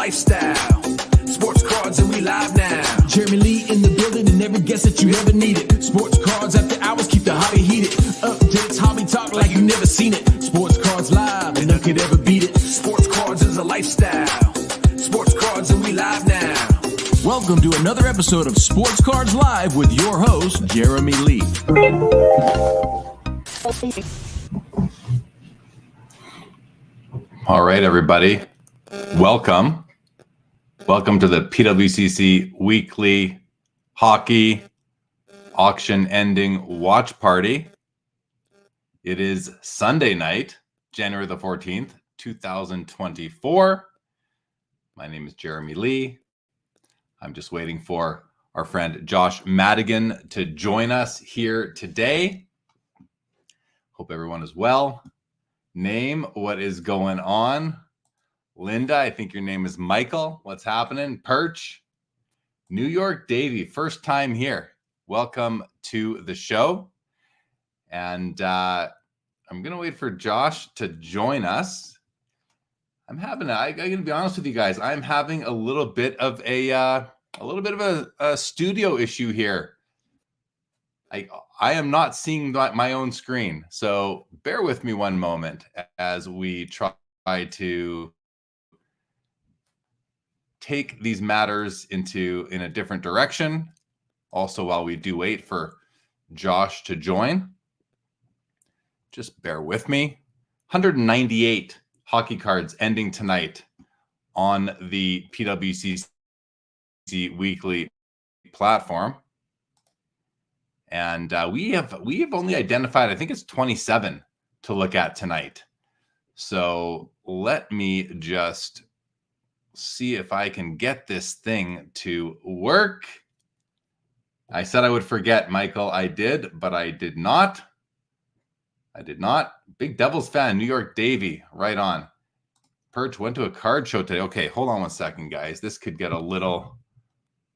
lifestyle. Sports cards and we live now. Jeremy Lee in the building and every guest that you ever needed. Sports cards after hours keep the hobby heated. Updates, hobby talk like you never seen it. Sports cards live and none could ever beat it. Sports cards is a lifestyle. Sports cards and we live now. Welcome to another episode of Sports Cards Live with your host, Jeremy Lee. All right, everybody. Welcome. Welcome to the PWCC Weekly Hockey Auction Ending Watch Party. It is Sunday night, January the 14th, 2024. My name is Jeremy Lee. I'm just waiting for our friend Josh Madigan to join us here today. Hope everyone is well. Name, what is going on? Linda, I think your name is Michael. What's happening? Perch, New York Davey, first time here. Welcome to the show. And I'm going to wait for Josh to join us. I'm going to be honest with you guys. I'm having a little bit of a studio issue here. I am not seeing my own screen, so bear with me one moment as we try to take these matters in a different direction. Also, while we do wait for Josh to join, just bear with me. 198 hockey cards ending tonight on the PWCC Weekly platform. And we have only identified, I think it's 27 to look at tonight. So let me just see if I can get this thing to work. I said I would forget, Michael. I did, but I did not. Big Devils fan, New York Davey, right on. Perch went to a card show today. Okay, hold on one second, guys. This could get a little...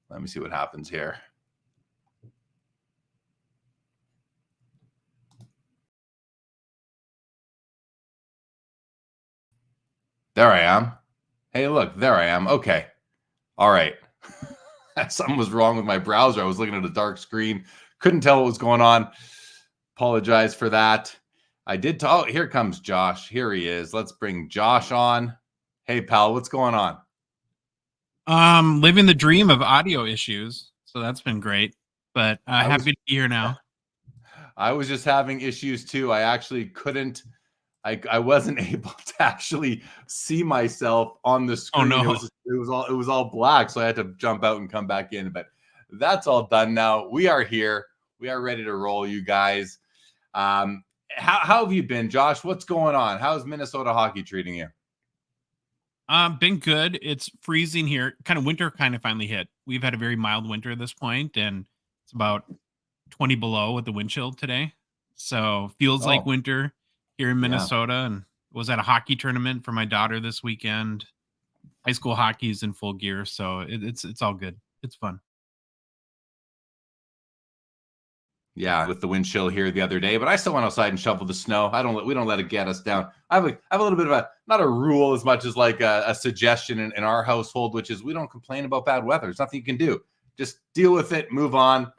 Let me see what happens here. There I am. Hey, look, there I am. Okay. All right. Something was wrong with my browser. I was looking at a dark screen. Couldn't tell what was going on. Apologize for that. I did talk. Here comes Josh. Here he is. Let's bring Josh on. Hey, pal, what's going on? Living the dream of audio issues. So that's been great. But happy to be here now. I was just having issues too. I actually couldn't. I wasn't able to actually see myself on the screen. Oh, no. It was all black, so I had to jump out and come back in. But that's all done now. We are here. We are ready to roll, you guys. How have you been, Josh? What's going on? How's Minnesota hockey treating you? Been good. It's freezing here. Winter finally hit. We've had a very mild winter at this point, and it's about 20 below with the wind chill today. So feels like winter here in Minnesota. Yeah. And was at a hockey tournament for my daughter this weekend. High school hockey is in full gear, so it's all good. It's fun. Yeah, with the wind chill here the other day, but I still went outside and shoveled the snow. We don't let it get us down. I have a little bit of not a rule as much as like a suggestion in our household, which is we don't complain about bad weather. There's nothing you can do. Just deal with it, move on.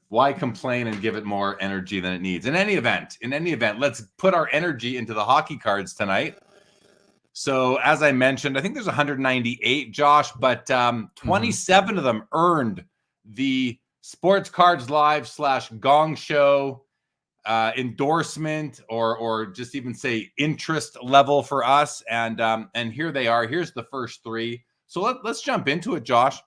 Why complain and give it more energy than it needs? In any event, let's put our energy into the hockey cards tonight. So as I mentioned, I think there's 198, Josh, but 27 of them earned the Sports Cards Live / Gong Show endorsement or just even say interest level for us. And here they are. Here's the first three. So let's jump into it, Josh.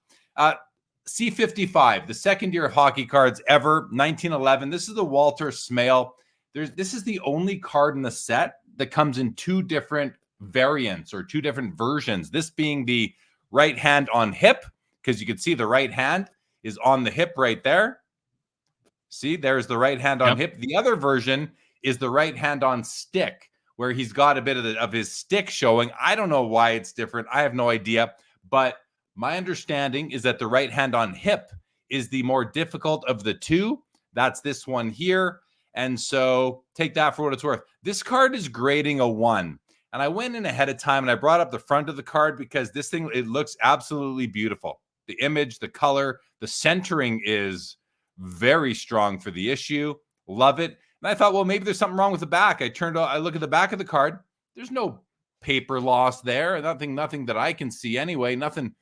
C55, the second year of hockey cards ever, 1911. This is the Walter Smale. This is the only card in the set that comes in two different variants or two different versions. This being the right hand on hip, because you can see the right hand is on the hip right there. See, there's the right hand on hip. The other version is the right hand on stick, where he's got a bit of his stick showing. I don't know why it's different. I have no idea. But my understanding is that the right hand on hip is the more difficult of the two. That's this one here. And so take that for what it's worth. This card is grading a 1. And I went in ahead of time and I brought up the front of the card because this thing, it looks absolutely beautiful. The image, the color, the centering is very strong for the issue. Love it. And I thought, well, maybe there's something wrong with the back. I look at the back of the card. There's no paper loss there. Nothing that I can see anyway. Nothing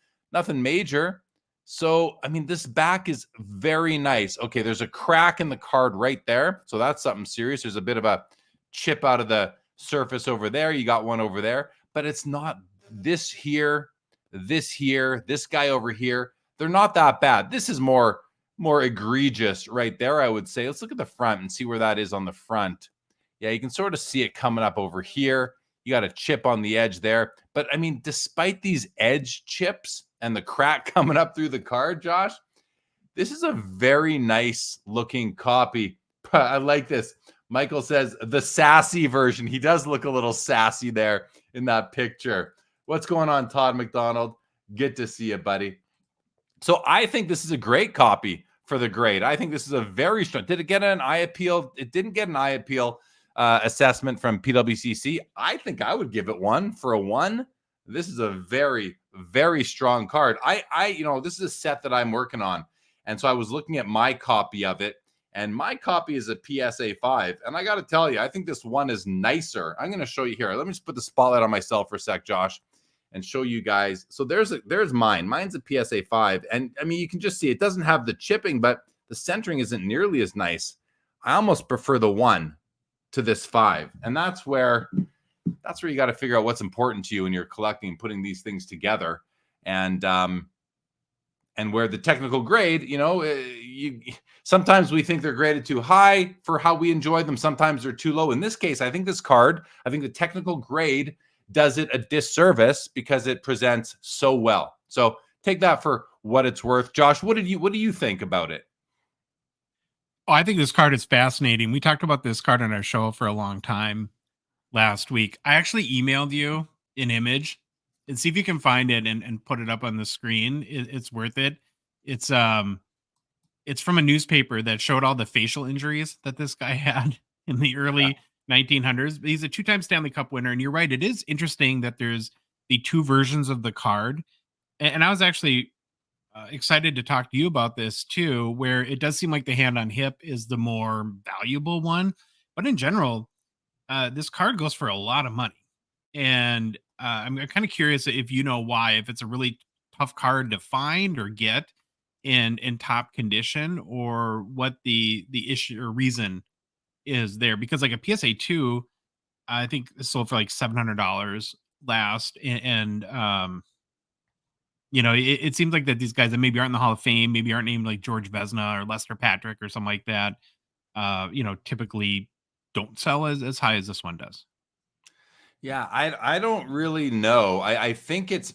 major. So, I mean, this back is very nice. Okay, there's a crack in the card right there. So that's something serious. There's a bit of a chip out of the surface over there. You got one over there, but it's not this here, this guy over here. They're not that bad. This is more egregious right there, I would say. Let's look at the front and see where that is on the front. Yeah, you can sort of see it coming up over here. You got a chip on the edge there. But I mean, despite these edge chips and the crack coming up through the card, Josh, this is a very nice looking copy. I like this. Michael says the sassy version. He does look a little sassy there in that picture. What's going on, Todd McDonald? Good to see you, buddy. So I think this is a great copy for the grade. I think this is a very strong. Did it get an eye appeal? It didn't get an eye appeal assessment from PWCC. I think I would give it 1 for a 1. This is a very, very strong card. This is a set that I'm working on. And so I was looking at my copy of it, and my copy is a PSA 5. And I got to tell you, I think this one is nicer. I'm going to show you here. Let me just put the spotlight on myself for a sec, Josh, and show you guys. So there's mine. Mine's a PSA 5. And I mean, you can just see it doesn't have the chipping, but the centering isn't nearly as nice. I almost prefer the 1 to this 5. And that's where you got to figure out what's important to you when you're collecting and putting these things together. And where the technical grade, sometimes we think they're graded too high for how we enjoy them. Sometimes they're too low. In this case, I think the technical grade does it a disservice because it presents so well. So take that for what it's worth. Josh, what do you think about it? Oh, I think this card is fascinating. We talked about this card on our show for a long time last week. I actually emailed you an image and see if you can find it and put it up on the screen. It's worth it. It's from a newspaper that showed all the facial injuries that this guy had in the early 1900s. He's a 2-time Stanley Cup winner. And you're right. It is interesting that there's the 2 versions of the card. And I was actually excited to talk to you about this too, where it does seem like the hand on hip is the more valuable one. But in general, this card goes for a lot of money. And I'm kind of curious if you know why, if it's a really tough card to find or get in top condition, or what the issue or reason is there. Because like a PSA 2, I think it sold for like $700 last. And it seems like that these guys that maybe aren't in the Hall of Fame, maybe aren't named like George Vezina or Lester Patrick or something like that, typically don't sell as high as this one does. Yeah, I don't really know. I think it's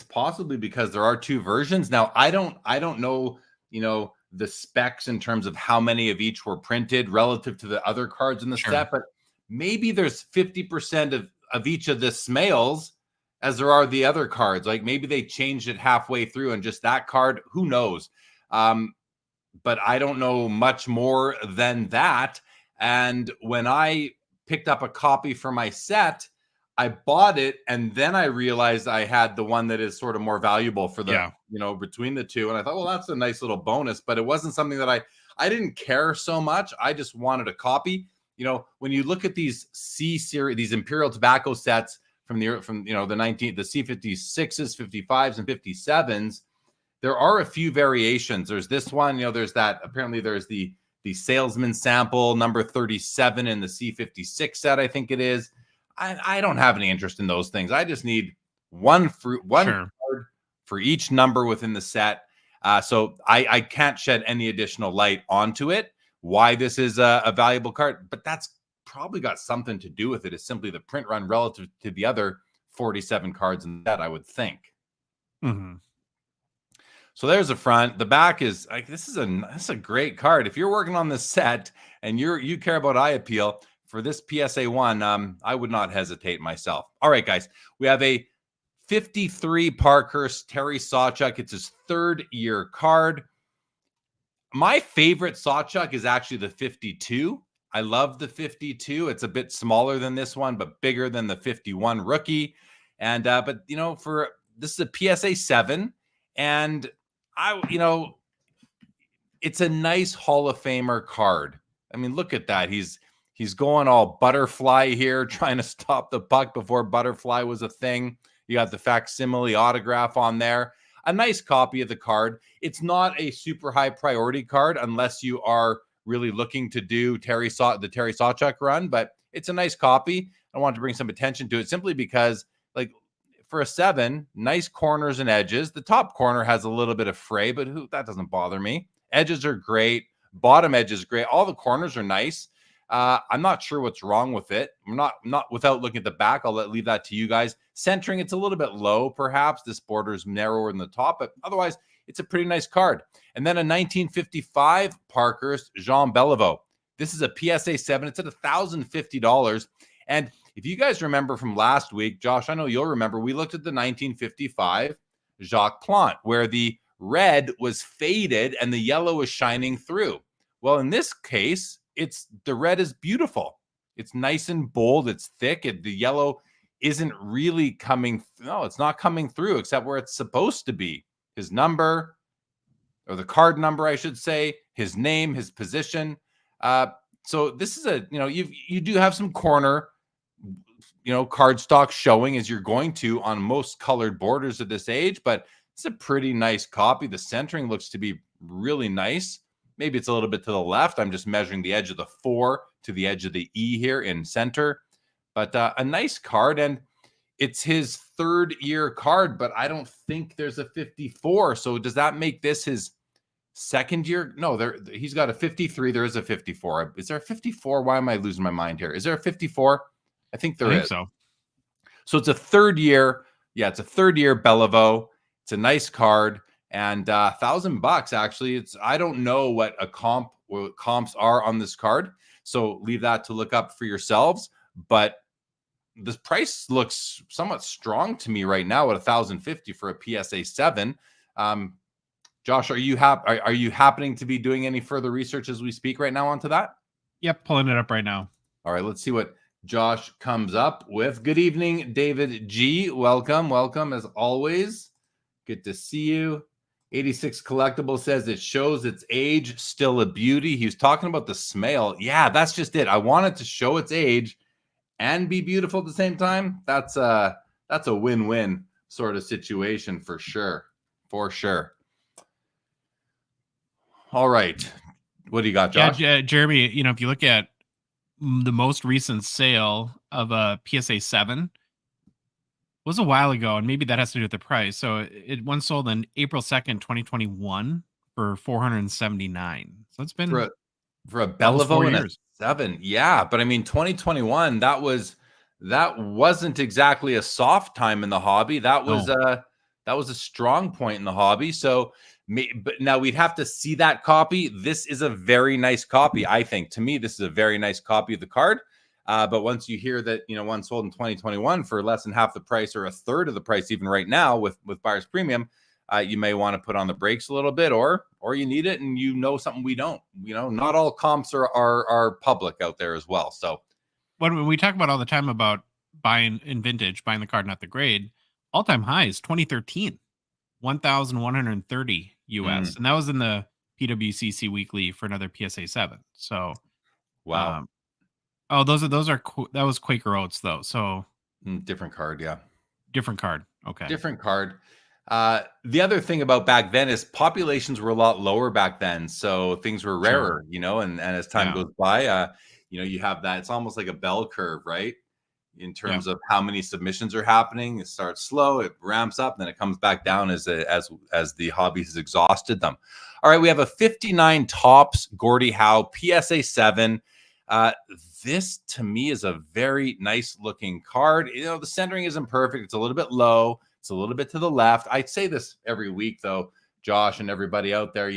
possibly because there are 2 versions. Now, I don't know, the specs in terms of how many of each were printed relative to the other cards in the set, but maybe there's 50% of each of the Smales as there are the other cards. Like maybe they changed it halfway through and just that card, who knows? But I don't know much more than that. And when I picked up a copy for my set, I bought it, and then I realized I had the one that is sort of more valuable for the, between the 2. And I thought, well, that's a nice little bonus, but it wasn't something that I didn't care so much. I just wanted a copy. When you look at these C series, these Imperial Tobacco sets from the C56s, 55s, and 57s, there are a few variations. There's this one, there's that, apparently there's the salesman sample number 37 in the C56 set, I think it is. I don't have any interest in those things. I just need one card for each number within the set. So I can't shed any additional light onto it, why this is a valuable card, but that's probably got something to do with it. It's simply the print run relative to the other 47 cards in that, I would think. Mm-hmm. So there's the front. The back is like, this is a great card. If you're working on this set and you care about eye appeal for this PSA 1, I would not hesitate myself. All right, guys, we have a 53 Parkhurst Terry Sawchuk. It's his 3rd year card. My favorite Sawchuk is actually the 52. I love the 52. It's a bit smaller than this one, but bigger than the 51 rookie. And but this is a PSA 7, and it's a nice Hall of Famer card. I mean, look at that. He's going all butterfly here, trying to stop the puck before butterfly was a thing. You got the facsimile autograph on there. A nice copy of the card. It's not a super high priority card unless you are really looking to do the Terry Sawchuk run, but it's a nice copy. I wanted to bring some attention to it simply because, like, for a 7, nice corners and edges. The top corner has a little bit of fray, but that doesn't bother me. Edges are great. Bottom edge is great. All the corners are nice. I'm not sure what's wrong with it. I'm not without looking at the back. I'll leave that to you guys. Centering, it's a little bit low, perhaps. This border is narrower than the top, but otherwise, it's a pretty nice card. And then a 1955 Parkhurst Jean Beliveau. This is a PSA 7. It's at $1,050. And if you guys remember from last week, Josh, I know you'll remember, we looked at the 1955 Jacques Plante, where the red was faded and the yellow was shining through. Well, in this case, the red is beautiful. It's nice and bold. It's thick. The yellow isn't really coming. No, it's not coming through except where it's supposed to be. His number, or the card number, I should say, his name, his position. So this is you do have some corner, cardstock showing, as you're going to on most colored borders at this age, but it's a pretty nice copy. The centering looks to be really nice. Maybe it's a little bit to the left. I'm just measuring the edge of the 4 to the edge of the E here in center. But a nice card, and it's his 3rd year card, but I don't think there's a 54. So does that make this his 2nd year? No, he's got a 53. There is a 54. Is there a 54? Why am I losing my mind here? Is there a 54? I think there is. So it's a 3rd year. Yeah, it's a 3rd year Beliveau. It's a nice card. And $1,000 actually. I don't know what comps are on this card, so leave that to look up for yourselves. But this price looks somewhat strong to me right now at $1,050 for a PSA 7. Josh, are you happening to be doing any further research as we speak right now onto that? Yep, pulling it up right now. All right, let's see what Josh comes up with. Good evening, David G. Welcome as always. Good to see you. 86 Collectible says it shows its age, still a beauty. He was talking about the smell. Yeah, that's just it. I wanted to show its age and be beautiful at the same time. That's a win-win sort of situation for sure. For sure. All right. What do you got, Josh? Yeah, Jeremy, if you look at the most recent sale of a PSA 7, was a while ago, and maybe that has to do with the price. So it once sold on April 2nd, 2021 for $479. So it's been for a Beliveau and a 7. Yeah, but I mean 2021, that wasn't exactly a soft time in the hobby. That was a strong point in the hobby. So but now we'd have to see that copy. This is a very nice copy, I think. To me, this is a very nice copy of the card. But once you hear that, one sold in 2021 for less than half the price or a third of the price, even right now with buyer's premium, you may want to put on the brakes a little bit, or you need it and something we don't. Not all comps are public out there as well. So when we talk about all the time about buying in vintage, buying the card, not the grade, all-time high is 2013, 1,130 US, and that was in the PWCC weekly for another PSA 7. So wow. That was Quaker Oats though. So different card. Yeah. Different card. Okay. Different card. The other thing about back then is populations were a lot lower back then. So things were rarer, and as time goes by, you have that, it's almost like a bell curve, right? In terms of how many submissions are happening. It starts slow, it ramps up, then it comes back down as the hobby has exhausted them. All right. We have a 59 Topps Gordie Howe PSA 7. This to me is a very nice looking card. The centering isn't perfect. It's a little bit low. It's a little bit to the left. I say this every week though, Josh and everybody out there,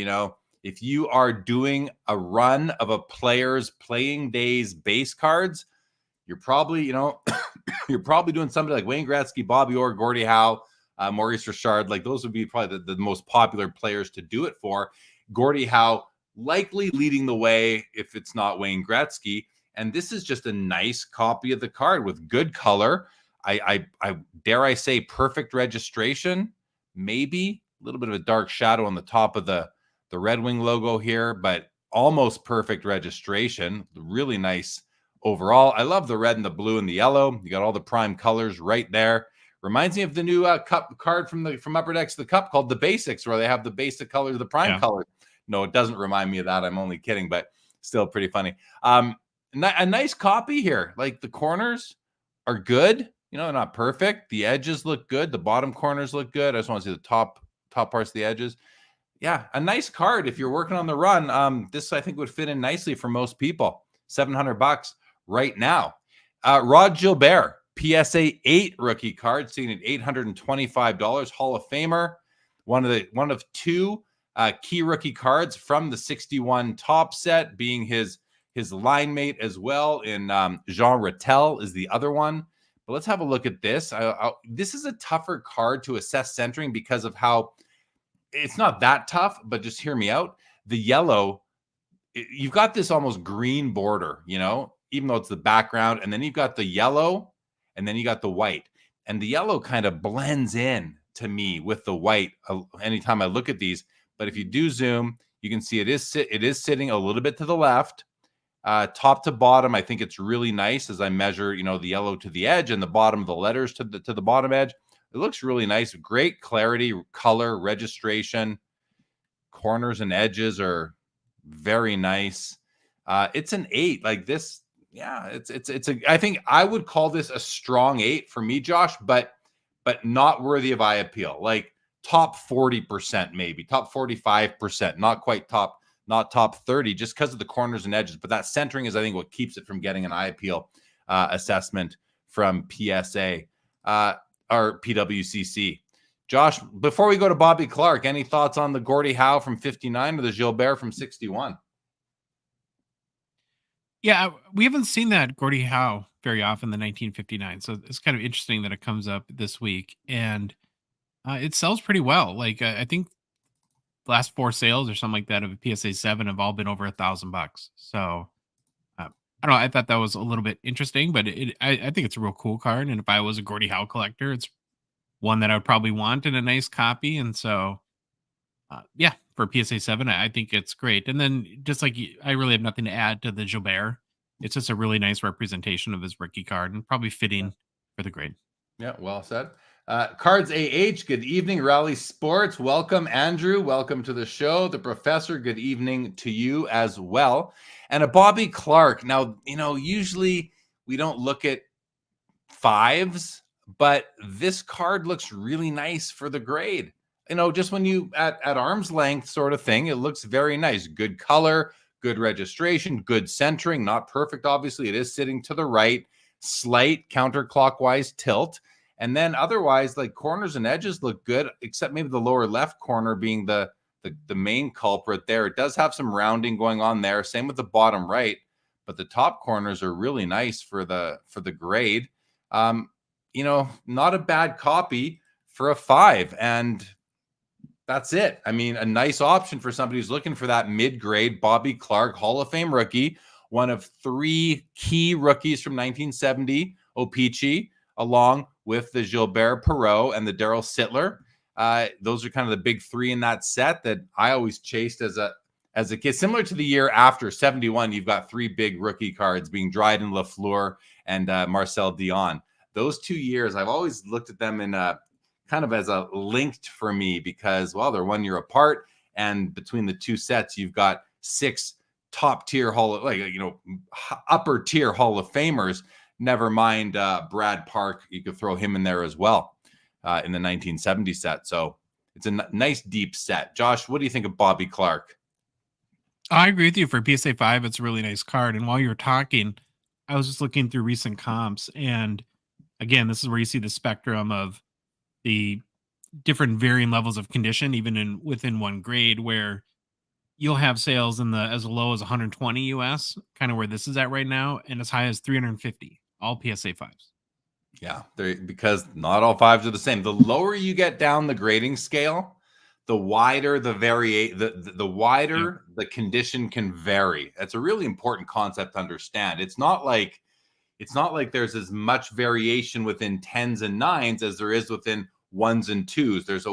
if you are doing a run of a player's playing days base cards, you're probably, you're probably doing somebody like Wayne Gretzky, Bobby Orr, Gordie Howe, Maurice Richard. Like those would be probably the most popular players to do it for. Gordie Howe likely leading the way if it's not Wayne Gretzky. And this is just a nice copy of the card with good color. I dare I say perfect registration, maybe a little bit of a dark shadow on the top of the Red Wing logo here, but almost perfect registration. Really nice overall. I love the red and the blue and the yellow. You got all the prime colors right there. Reminds me of the new cup card from Upper Decks, the cup called the Basics, where they have the basic colors, the prime colors. No, it doesn't remind me of that. I'm only kidding, but still pretty funny. A nice copy here. Like the corners are good. You know, they're not perfect. The edges look good. The bottom corners look good. I just want to see the top parts of the edges. Yeah, a nice card if you're working on the run. This I think would fit in nicely for most people. $700 right now. Rod Gilbert, PSA 8 rookie card, seen at $825. Hall of Famer, one of two key rookie cards from the 61 top set, being his line mate as well. In Jean Rattel is the other one. But let's have a look at this. This is a tougher card to assess centering because of how it's not that tough, but just hear me out. The yellow, you've got this almost green border, you know, even though it's the background. And then you've got the yellow and then you got the white. And the yellow kind of blends in to me with the white anytime I look at these. But if you do zoom, you can see it is sitting a little bit to the left. Top to bottom, I think it's really nice as I measure, you know, the yellow to the edge and the bottom of the letters to the bottom edge. It looks really nice. Great clarity, color, registration. Corners and edges are very nice. It's an 8 like this. Yeah, it's I think I would call this a strong 8 for me, Josh, but not worthy of eye appeal. Like top 40%, maybe top 45%, not quite top 30, just because of the corners and edges. But that centering is, I think, what keeps it from getting an eye appeal assessment from PSA or PWCC. Josh, before we go to Bobby Clarke, any thoughts on the Gordie Howe from 59 or the Gilbert from 61? Yeah, we haven't seen that Gordie Howe very often, the 1959. So it's kind of interesting that it comes up this week, and it sells pretty well. Like I think the last 4 sales or something like that of a PSA 7 have all been over $1,000. So I don't know. I thought that was a little bit interesting, but I think it's a real cool card. And if I was a Gordie Howe collector, it's one that I would probably want in a nice copy. And so, yeah, for PSA 7, I think it's great. And then just like I really have nothing to add to the Gilbert. It's just a really nice representation of his rookie card and probably fitting for the grade. Yeah, well said. Cards AH, good evening. Rally Sports, welcome. Andrew, welcome to the show. The Professor, good evening to you as well. And a Bobby Clarke. Now, you know, usually we don't look at 5s, but this card looks really nice for the grade. You know, just when you at arm's length sort of thing, it looks very nice. Good color, good registration, good centering. Not perfect, obviously. It is sitting to the right, slight counterclockwise tilt. And then otherwise, like corners and edges look good, except maybe the lower left corner being the main culprit there. It does have some rounding going on there. Same with the bottom right, but the top corners are really nice for the grade. You know, not a bad copy for a 5. And that's it. I mean, a nice option for somebody who's looking for that mid-grade Bobby Clarke Hall of Fame rookie, one of 3 key rookies from 1970, O-Pee-Chee, along with the Gilbert Perreault and the Darryl Sittler. Those are kind of the big 3 in that set that I always chased as a kid. Similar to the year after 71, you've got 3 big rookie cards being Dryden, Lafleur, and Marcel Dion. Those 2 years, I've always looked at them in kind of as a linked for me because, well, they're 1 year apart, and between the 2 sets, you've got 6 top tier upper tier Hall of Famers. Never mind Brad Park. You could throw him in there as well in the 1970 set. So it's a nice deep set. Josh, what do you think of Bobby Clarke? I agree with you. For PSA 5, it's a really nice card. And while you were talking, I was just looking through recent comps. And again, this is where you see the spectrum of the different varying levels of condition, even within one grade, where you'll have sales in as low as 120 US, kind of where this is at right now, and as high as 350, all PSA 5s. Yeah, because not all 5s are the same. The lower you get down the grading scale, the wider the wider the condition can vary. That's a really important concept to understand. It's not like there's as much variation within 10s and 9s as there is within 1s and 2s. There's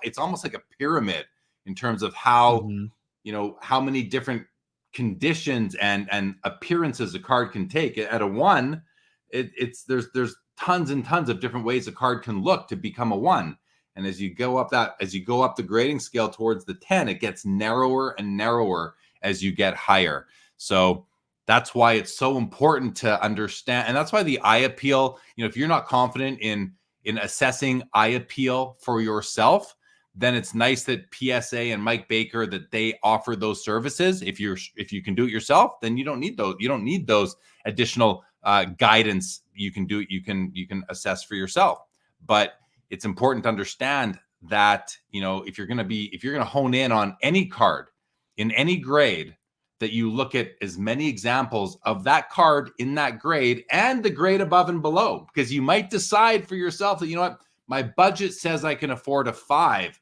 it's almost like a pyramid in terms of how, how many different conditions and appearances a card can take. At a 1, there's tons and tons of different ways a card can look to become a 1. And as you go up the grading scale towards the 10, it gets narrower and narrower as you get higher. So that's why it's so important to understand. And that's why the eye appeal, if you're not confident in assessing eye appeal for yourself, then it's nice that PSA and Mike Baker, that they offer those services. If you can do it yourself, then you don't need those. You don't need those additional guidance. You can assess for yourself. But it's important to understand that, if you're going to hone in on any card in any grade, that you look at as many examples of that card in that grade and the grade above and below, because you might decide for yourself that, my budget says I can afford a 5.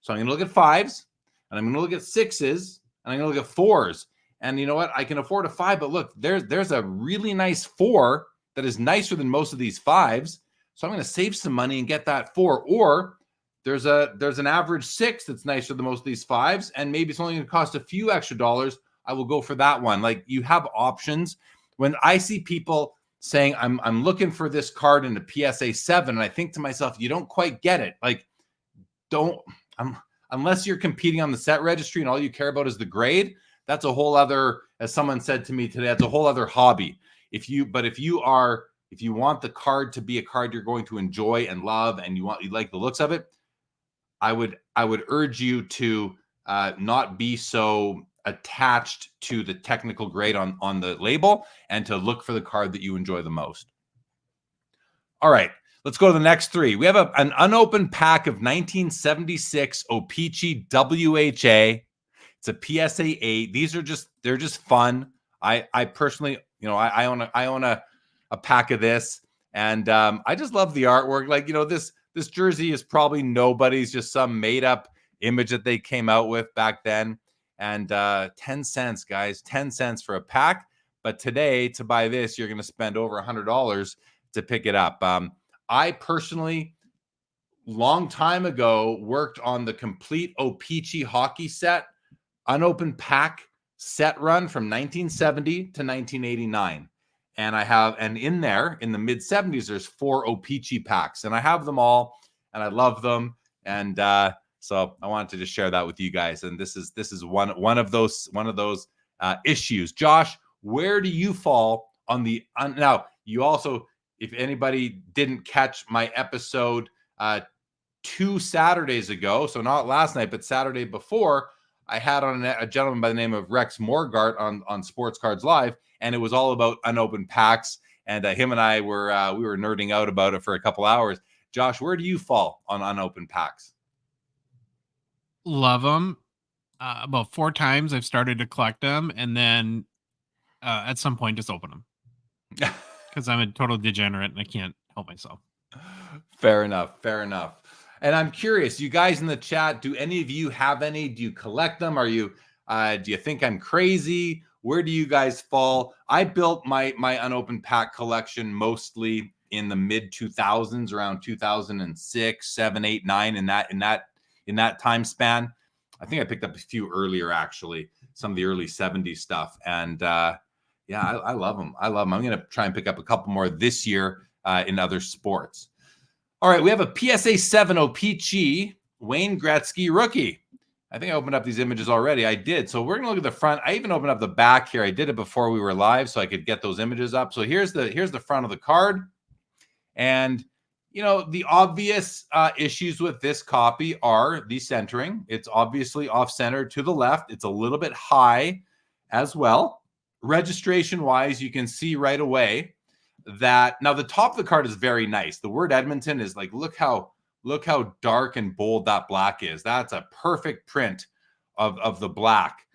So I'm going to look at 5s, and I'm going to look at 6s, and I'm going to look at 4s. And you know what? I can afford a 5, but look, there's a really nice 4 that is nicer than most of these 5s. So I'm going to save some money and get that 4. Or there's an average 6 that's nicer than most of these 5s, and maybe it's only going to cost a few extra dollars. I will go for that one. Like, you have options. When I see people saying, I'm looking for this card in a PSA 7, and I think to myself, you don't quite get it. Like, unless you're competing on the set registry and all you care about is the grade, that's a whole other, as someone said to me today, that's a whole other hobby. If you want the card to be a card you're going to enjoy and love, and you like the looks of it, I would urge you to not be so attached to the technical grade on the label, and to look for the card that you enjoy the most. All right, let's go to the next 3. We have an unopened pack of 1976 O-Pee-Chee WHA. It's a PSA 8. They're just fun. I personally, I own a pack of this, and I just love the artwork. Like, this jersey is probably nobody's, just some made up image that they came out with back then. And 10 cents, guys, 10 cents for a pack. But today, to buy this, you're going to spend over $100 to pick it up. I personally, long time ago, worked on the complete O-Pee-Chee hockey set, unopened pack set run from 1970 to 1989. And in there, in the mid 70s, there's 4 O-Pee-Chee packs, and I have them all, and I love them. And so I wanted to just share that with you guys. And this is one of those issues. Josh, where do you fall on the now? You also, if anybody didn't catch my episode 2 Saturdays ago, so not last night, but Saturday before, I had on a gentleman by the name of Rex Morgart on Sports Cards Live, and it was all about unopened packs. And him and I were nerding out about it for a couple hours. Josh, where do you fall on unopened packs? Love them. About 4 times I've started to collect them, and then at some point just open them because I'm a total degenerate and I can't help myself. Fair enough. And I'm curious, you guys in the chat, do any of you have any? Do you collect them? Do you think I'm crazy? Where do you guys fall? I built my unopened pack collection mostly in the mid 2000s, around 2006, 7, 8, 9, in that time span. I think I picked up a few earlier, actually, some of the early 70s stuff. And I love them. I'm going to try and pick up a couple more this year in other sports. All right, we have a PSA 7 O-Pee-Chee Wayne Gretzky rookie. I think I opened up these images already. I did. So we're going to look at the front. I even opened up the back here. I did it before we were live so I could get those images up. So here's the front of the card. And the obvious issues with this copy are the centering. It's obviously off-center to the left. It's a little bit high as well. Registration-wise, you can see right away that now the top of the card is very nice. The word Edmonton is like, look how dark and bold that black is. That's a perfect print of the black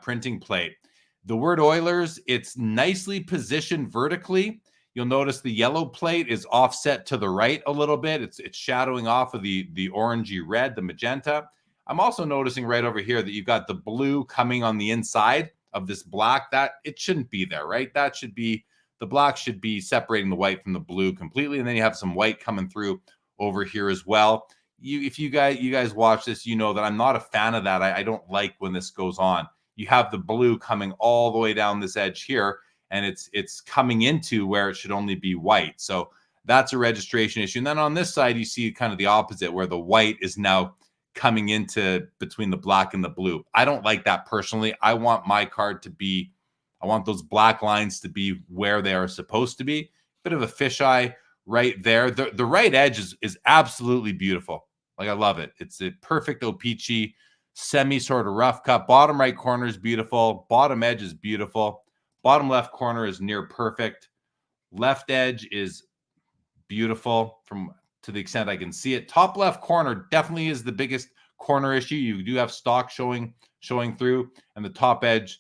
printing plate. The word Oilers, it's nicely positioned vertically. You'll notice the yellow plate is offset to the right a little bit. It's shadowing off of the orangey red, the magenta. I'm also noticing right over here that you've got the blue coming on the inside of this black. That it shouldn't be there, right? That should be, the black should be separating the white from the blue completely. And then you have some white coming through over here as well. If you guys watch this, you know that I'm not a fan of that. I don't like when this goes on. You have the blue coming all the way down this edge here, and it's coming into where it should only be white. So that's a registration issue. And then on this side, you see kind of the opposite, where the white is now coming into between the black and the blue. I don't like that personally. I want my card to be, I want those black lines to be where they are supposed to be. Bit of a fisheye right there. The right edge is absolutely beautiful. Like, I love it. It's a perfect O-Pee-Chee, semi sort of rough cut. Bottom right corner is beautiful. Bottom edge is beautiful. Bottom left corner is near perfect. Left edge is beautiful to the extent I can see it. Top left corner definitely is the biggest corner issue. You do have stock showing through, and the top edge,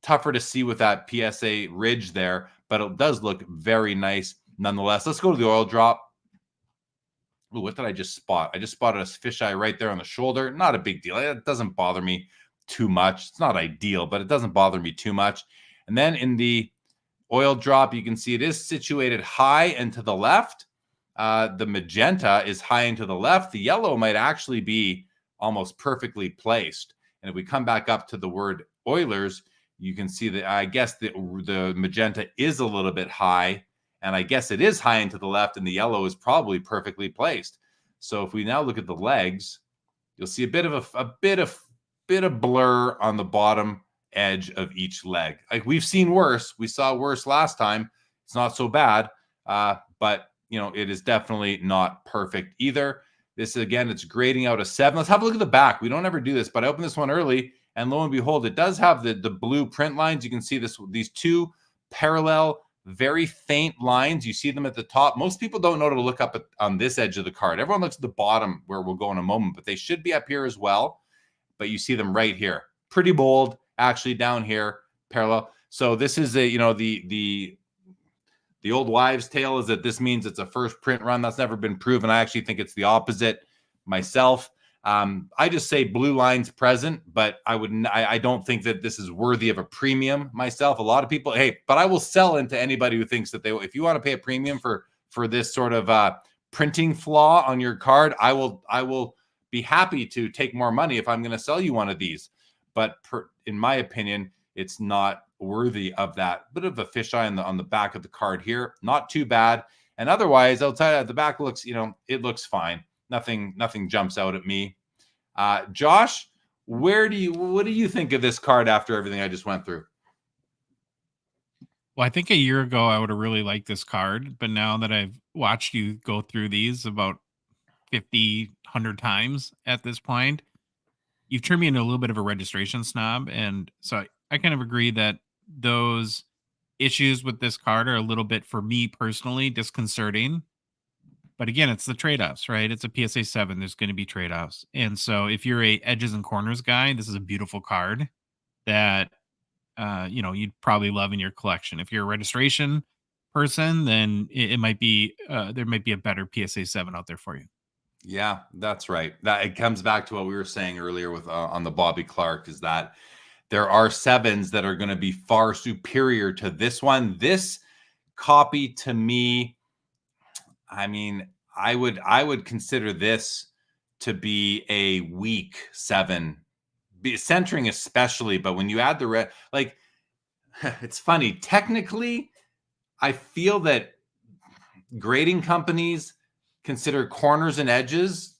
tougher to see with that PSA ridge there, but it does look very nice nonetheless. Let's go to the oil drop. Ooh, what did I just spot? I just spotted a fisheye right there on the shoulder. Not a big deal. It doesn't bother me too much. It's not ideal, but it doesn't bother me too much. And then in the oil drop, you can see it is situated high and to the left. The magenta is high and to the left. The yellow might actually be almost perfectly placed. And if we come back up to the word Oilers, you can see that I guess the magenta is a little bit high. And I guess it is high and to the left, and the yellow is probably perfectly placed. So if we now look at the legs, you'll see a bit of blur on the bottom edge of each leg. Like, we've seen worse. We saw worse last time. It's not so bad, but it is definitely not perfect either. This, again, it's grading out a 7. Let's have a look at the back. We don't ever do this, but I opened this one early, and lo and behold, it does have the blue print lines. You can see these two parallel, very faint lines. You see them at the top. Most people don't know to look up on this edge of the card. Everyone looks at the bottom, where we'll go in a moment, but they should be up here as well. But you see them right here. Pretty bold, actually, down here, parallel. So this is the old wives' tale is that this means it's a first print run. That's never been proven. I actually think it's the opposite myself. I just say blue lines present, but I don't think that this is worthy of a premium myself. A lot of people, but I will sell into anybody who thinks that if you want to pay a premium for this sort of printing flaw on your card, I will be happy to take more money if I'm going to sell you one of these. But in my opinion, it's not worthy of that. Bit of a fisheye on the back of the card here. Not too bad. And otherwise, outside of the back looks, it looks fine. Nothing jumps out at me. Josh, what do you think of this card after everything I just went through? Well, I think a year ago I would have really liked this card, but now that I've watched you go through these about 50, 100 times at this point, you've turned me into a little bit of a registration snob. And so I kind of agree that those issues with this card are a little bit, for me personally, disconcerting. But again, it's the trade-offs, right? It's a PSA 7. There's going to be trade-offs. And so if you're a edges and corners guy, this is a beautiful card that, you'd probably love in your collection. If you're a registration person, then it might be, there might be a better PSA 7 out there for you. Yeah, that's right. That it comes back to what we were saying earlier with on the Bobby Clark, is that there are 7s that are going to be far superior to this one. This copy, to me, I mean, I would consider this to be a weak 7, centering especially. But when you add the red, like, it's funny. Technically, I feel that grading companies consider corners and edges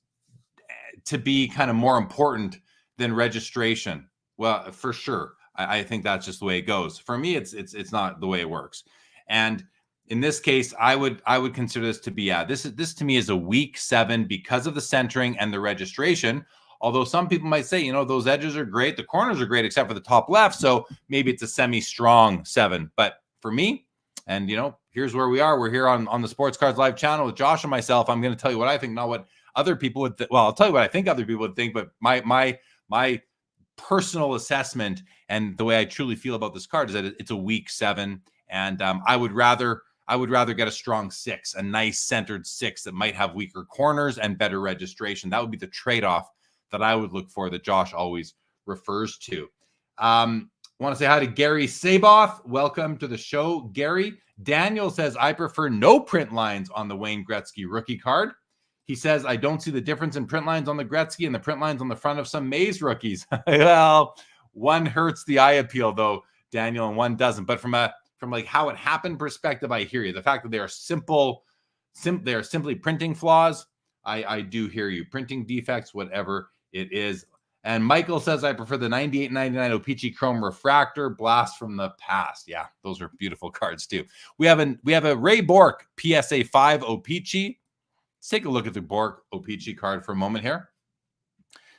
to be kind of more important than registration. Well, for sure. I think that's just the way it goes. For me, it's not the way it works. And in this case, I would consider this to be this to me is a weak 7 because of the centering and the registration. Although some people might say, those edges are great, the corners are great, except for the top left. So maybe it's a semi-strong 7. But for me, and here's where we are. We're here on the Sports Cards Live channel with Josh and myself. I'm going to tell you what I think, not what other people would think. Well, I'll tell you what I think other people would think, but my personal assessment and the way I truly feel about this card is that it's a weak 7. And I would rather I would rather get a strong 6, a nice centered 6 that might have weaker corners and better registration. That would be the trade-off that I would look for, that Josh always refers to. Want to say hi to Gary Saboth. Welcome to the show, Gary. Daniel says, I prefer no print lines on the Wayne Gretzky rookie card. He says, I don't see the difference in print lines on the Gretzky and the print lines on the front of some Maze rookies. Well, one hurts the eye appeal, though, Daniel, and one doesn't. But from like how it happened perspective, I hear you. The fact that they are they are simply printing flaws, I do hear you. Printing defects, whatever it is. And Michael says, I prefer the 98.99 O-Pee-Chee Chrome Refractor, blast from the past. Yeah, those are beautiful cards too. We have a Ray Bourque PSA 5 O-Pee-Chee. Let's take a look at the Bourque O-Pee-Chee card for a moment here,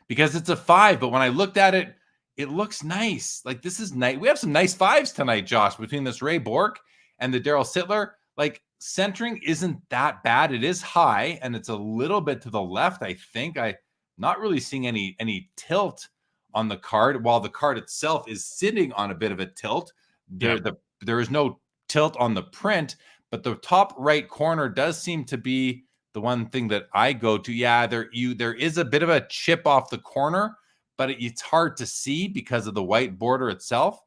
because it's a 5. But when I looked at it, it looks nice. Like, this is nice. We have some nice 5s tonight, Josh, between this Ray Bourque and the Daryl Sittler. Like, centering isn't that bad. It is high, and it's a little bit to the left, I think. Not really seeing any tilt on the card, while the card itself is sitting on a bit of a tilt. There is no tilt on the print, but the top right corner does seem to be the one thing that I go to. Yeah, there is a bit of a chip off the corner, but it's hard to see because of the white border itself.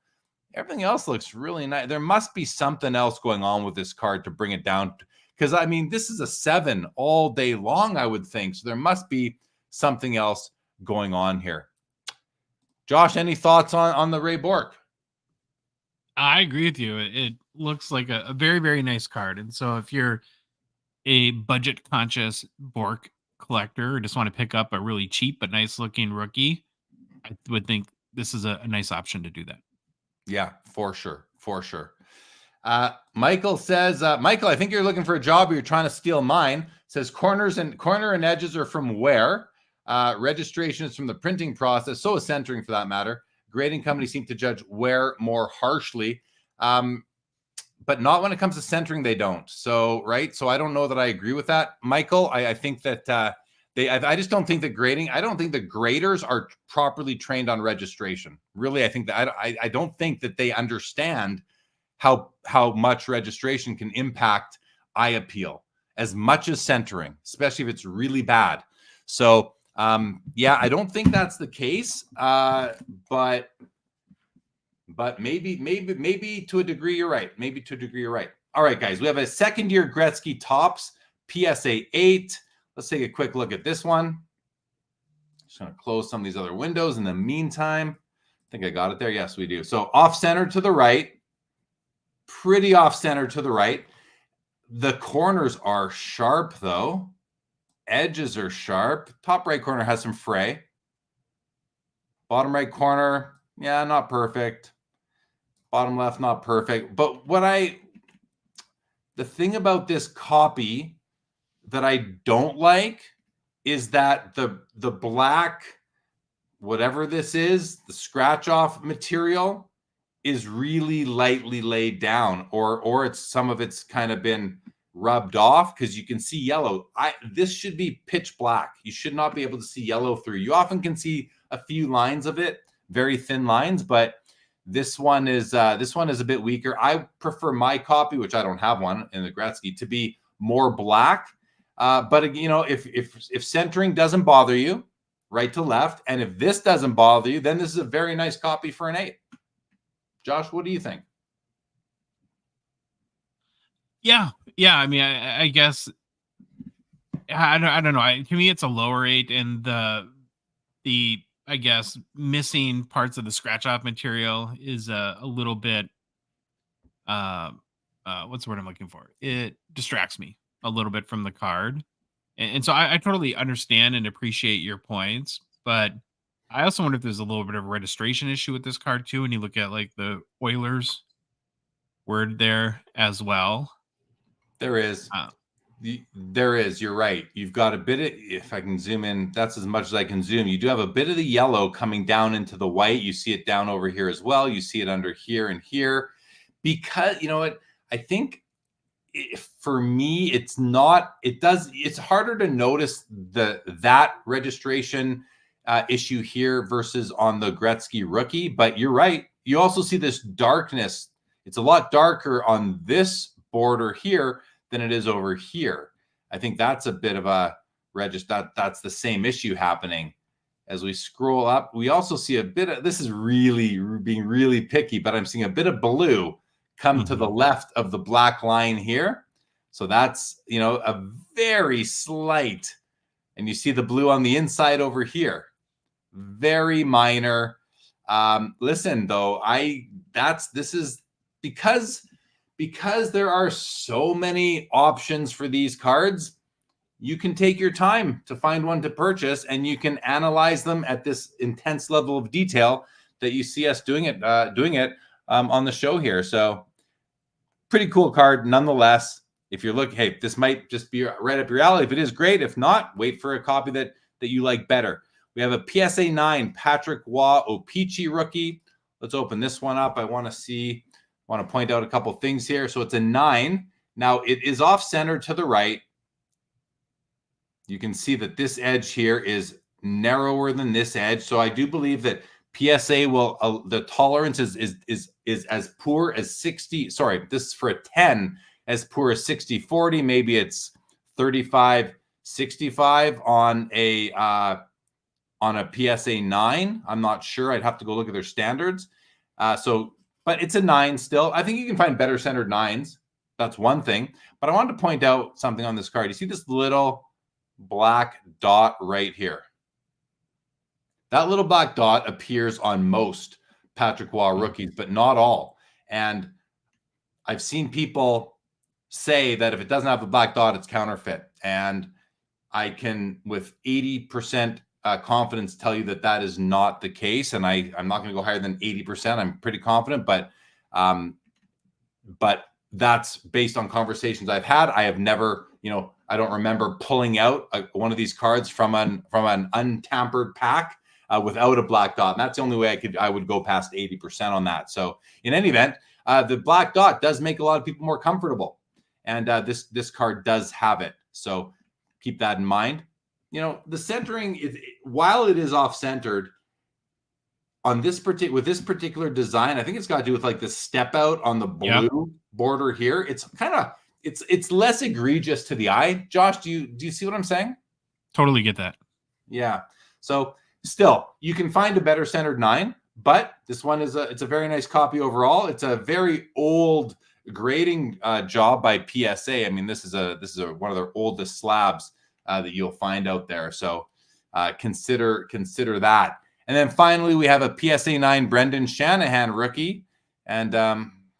Everything else looks really nice. There must be something else going on with this card to bring it down, because I mean, this is a 7 all day long, I would think. So there must be something else going on here. Josh, any thoughts on the Ray Bourque? I agree with you. It looks like a very, very nice card. And so if you're a budget conscious Bourque collector or just want to pick up a really cheap but nice looking rookie, I would think this is a nice option to do that. Yeah, for sure. Michael says, Michael, I think you're looking for a job, or you're trying to steal mine. Says corner and edges are from where? Registration is from the printing process. So is centering, for that matter. Grading companies seem to judge wear more harshly, but not when it comes to centering. They don't. So, right. So I don't know that I agree with that, Michael. I think that I just don't think that grading. I don't think the graders are properly trained on registration. Really, I think that I don't think that they understand how much registration can impact eye appeal as much as centering, especially if it's really bad. So. Yeah, I don't think that's the case. But maybe to a degree you're right. All right, guys, we have a second year Gretzky Topps PSA 8. Let's take a quick look at this one. Just going to close some of these other windows in the meantime. I think I got it there. Yes, we do. So off center to the right, pretty off center to the right. The corners are sharp though. Edges are sharp. Top right corner has some fray. Bottom right corner, yeah, not perfect. Bottom left, not perfect. But the thing about this copy that I don't like is that the black, whatever this is, the scratch off material is really lightly laid down, or it's some of it's kind of been rubbed off, because you can see yellow. This should be pitch black. You should not be able to see yellow through. You often can see a few lines of it, very thin lines, but this one is a bit weaker. I prefer my copy, which I don't have one in the Gretzky, to be more black. But you know, if centering doesn't bother you, right to left, and if this doesn't bother you, then this is a very nice copy for an 8. Josh, what do you think? Yeah. I mean, I guess I don't know. To me, it's a lower 8, and the I guess missing parts of the scratch off material is a little bit. What's the word I'm looking for? It distracts me a little bit from the card, and so I totally understand and appreciate your points, but I also wonder if there's a little bit of a registration issue with this card too. When you look at like the Oilers word there as well. There is. There is. You're right. You've got a bit of, if I can zoom in, that's as much as I can zoom. You do have a bit of the yellow coming down into the white. You see it down over here as well. You see it under here and here. Because, you know what, I think for me, it's harder to notice that registration issue here versus on the Gretzky rookie. But you're right. You also see this darkness. It's a lot darker on this border here than it is over here. I think that's a bit of a register. That's the same issue happening. As we scroll up, we also see a bit of, this is really being really picky, but I'm seeing a bit of blue come to the left of the black line here. So that's, a very slight, and you see the blue on the inside over here. Very minor. Listen, though, this is because there are so many options for these cards. You can take your time to find one to purchase, and you can analyze them at this intense level of detail that you see us doing it on the show here. So pretty cool card nonetheless. If you're looking, hey, this might just be right up your alley. If it is, great. If not, wait for a copy that you like better. We have a PSA 9 Patrick Waugh O-Pee-Chee rookie. Let's open this one up. I want to point out a couple things here. So it's a 9. Now it is off-center to the right. You can see that this edge here is narrower than this edge. So I do believe that PSA will, the tolerance is as poor as 60. Sorry, this is for a 10, as poor as 60-40. Maybe it's 35-65 on a PSA 9. I'm not sure. I'd have to go look at their standards. But it's a 9 still. I think you can find better centered 9s. That's one thing. But I wanted to point out something on this card. You see this little black dot right here? That little black dot appears on most Patrick Waugh rookies, but not all. And I've seen people say that if it doesn't have the black dot, it's counterfeit. And I can, with 80% confidence, tell you that is not the case. And I'm not going to go higher than 80%. I'm pretty confident, but that's based on conversations I've had. I have never, I don't remember pulling out one of these cards from an untampered pack without a black dot. And that's the only way I would go past 80% on that. So in any event, the black dot does make a lot of people more comfortable. And this card does have it. So keep that in mind. The centering, while it is off-centered on with this particular design, I think it's got to do with like the step out on the blue border here. It's kind of, it's less egregious to the eye. Josh, do you see what I'm saying? Totally get that. Yeah. So still, you can find a better centered 9, but this one it's a very nice copy overall. It's a very old grading job by PSA. I mean, this is one of their oldest slabs that you'll find out there. So consider that. And then finally, we have a PSA 9 Brendan Shanahan rookie. And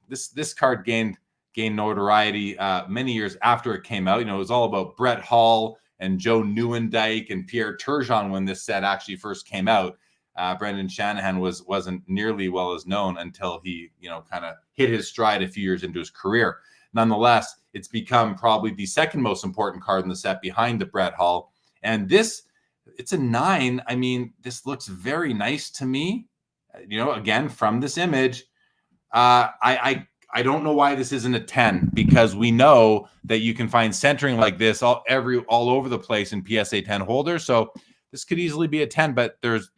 this card gained notoriety many years after it came out. It was all about Brett Hall and Joe Nieuwendyk and Pierre Turgeon when this set actually first came out. Brendan Shanahan wasn't nearly well as known until he, kind of hit his stride a few years into his career. Nonetheless, it's become probably the second most important card in the set behind the Brett Hall. And it's a 9. I mean, this looks very nice to me. Again, from this image, I don't know why this isn't a 10, because we know that you can find centering like this all over the place in PSA 10 holders. So this could easily be a 10, but there's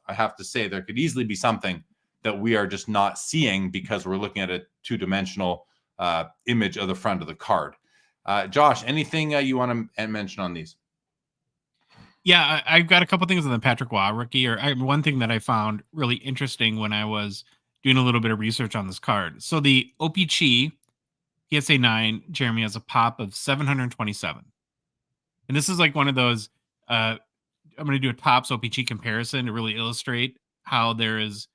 I have to say there could easily be something that we are just not seeing because we're looking at a two-dimensional image of the front of the card. Josh, anything you want to mention on these? Yeah, I've got a couple things on the Patrick Waugh rookie. One thing that I found really interesting when I was doing a little bit of research on this card. So the O-Pee-Chee PSA 9, Jeremy, has a pop of 727. And this is like one of those, I'm going to do a Topps O-Pee-Chee comparison to really illustrate how there is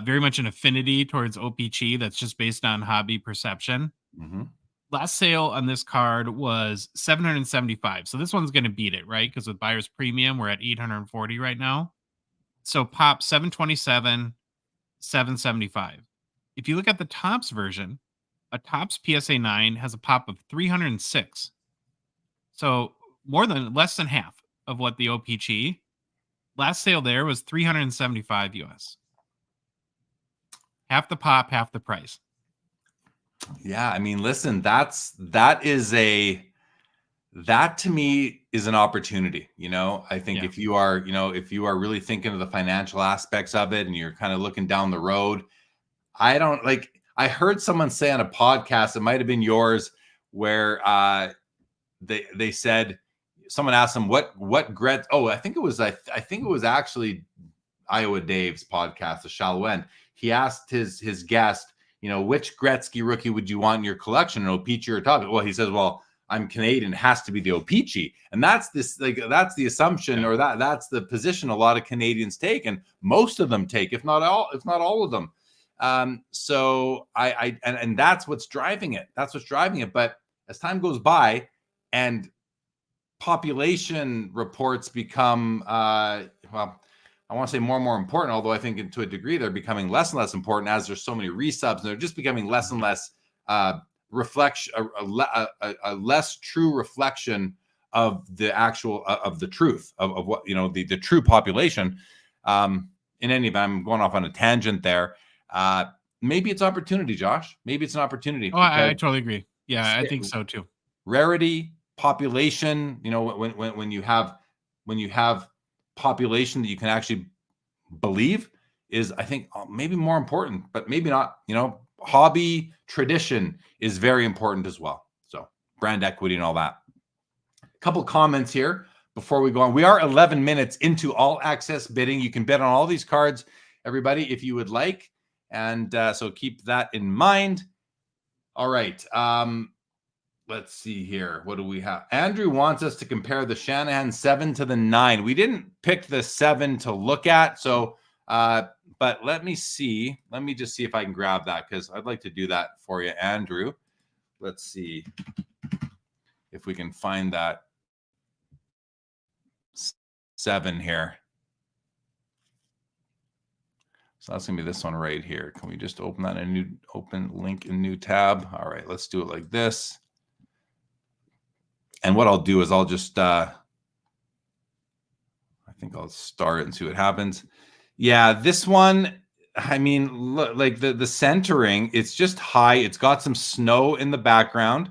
very much an affinity towards O-Pee-Chee that's just based on hobby perception. Mm-hmm. Last sale on this card was 775. So this one's going to beat it, right? Because with buyer's premium, we're at 840 right now. So pop 727, 775. If you look at the Topps version, a Topps PSA 9 has a pop of 306. So less than half of what the O-Pee-Chee. Last sale there was 375 US. Half the pop, half the price. Yeah, I mean, listen, that to me is an opportunity. I think if you are really thinking of the financial aspects of it and you're kind of looking down the road, I don't I heard someone say on a podcast, it might have been yours, where they said, someone asked them what Gretz. Oh, I think it was actually Iowa Dave's podcast, the Shallow End. He asked his guest, which Gretzky rookie would you want in your collection, an Opeachy or Topic? Well, he says, well, I'm Canadian, it has to be the Opeachy. And that's the assumption, or that's the position a lot of Canadians take, and most of them take, if not all of them. So and that's what's driving it. But as time goes by and population reports become, I want to say more and more important, although I think to a degree they're becoming less and less important as there's so many resubs, and they're just becoming less and less reflection, a less true reflection of the actual of the truth of what the true population. In any event, I'm going off on a tangent there. Maybe it's opportunity, Josh. Maybe it's an opportunity. Oh, I totally agree. Yeah, I think so too. Rarity, population. When you have population that you can actually believe is, I think, maybe more important, but maybe not. Hobby tradition is very important as well. So brand equity and all that. A couple comments here before we go on. We are 11 minutes into all access bidding. You can bid on all these cards, everybody, if you would like. And so keep that in mind. All right. Let's see here. What do we have? Andrew wants us to compare the Shanahan 7 to the 9. We didn't pick the 7 to look at. So, but let me see. Let me just see if I can grab that, because I'd like to do that for you, Andrew. Let's see if we can find that 7 here. So that's going to be this one right here. Can we just open that in a open link in new tab? All right, let's do it like this. And what I'll do is I'll just, I think I'll start and see what happens. Yeah, this one, I mean, look, like the centering, it's just high. It's got some snow in the background.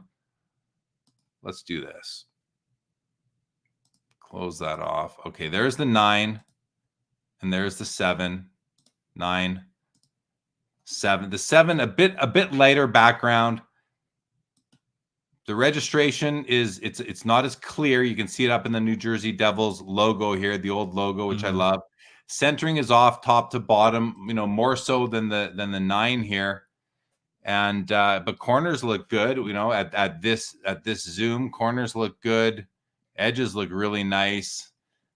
Let's do this. Close that off. Okay, there's the 9, and there's the 7. 9, 7. The 7, a bit lighter background. The registration is it's not as clear. You can see it up in the New Jersey Devils logo here, the old logo, which I love. Centering is off top to bottom, more so than the 9 here. And but corners look good, at this zoom. Corners look good. Edges look really nice.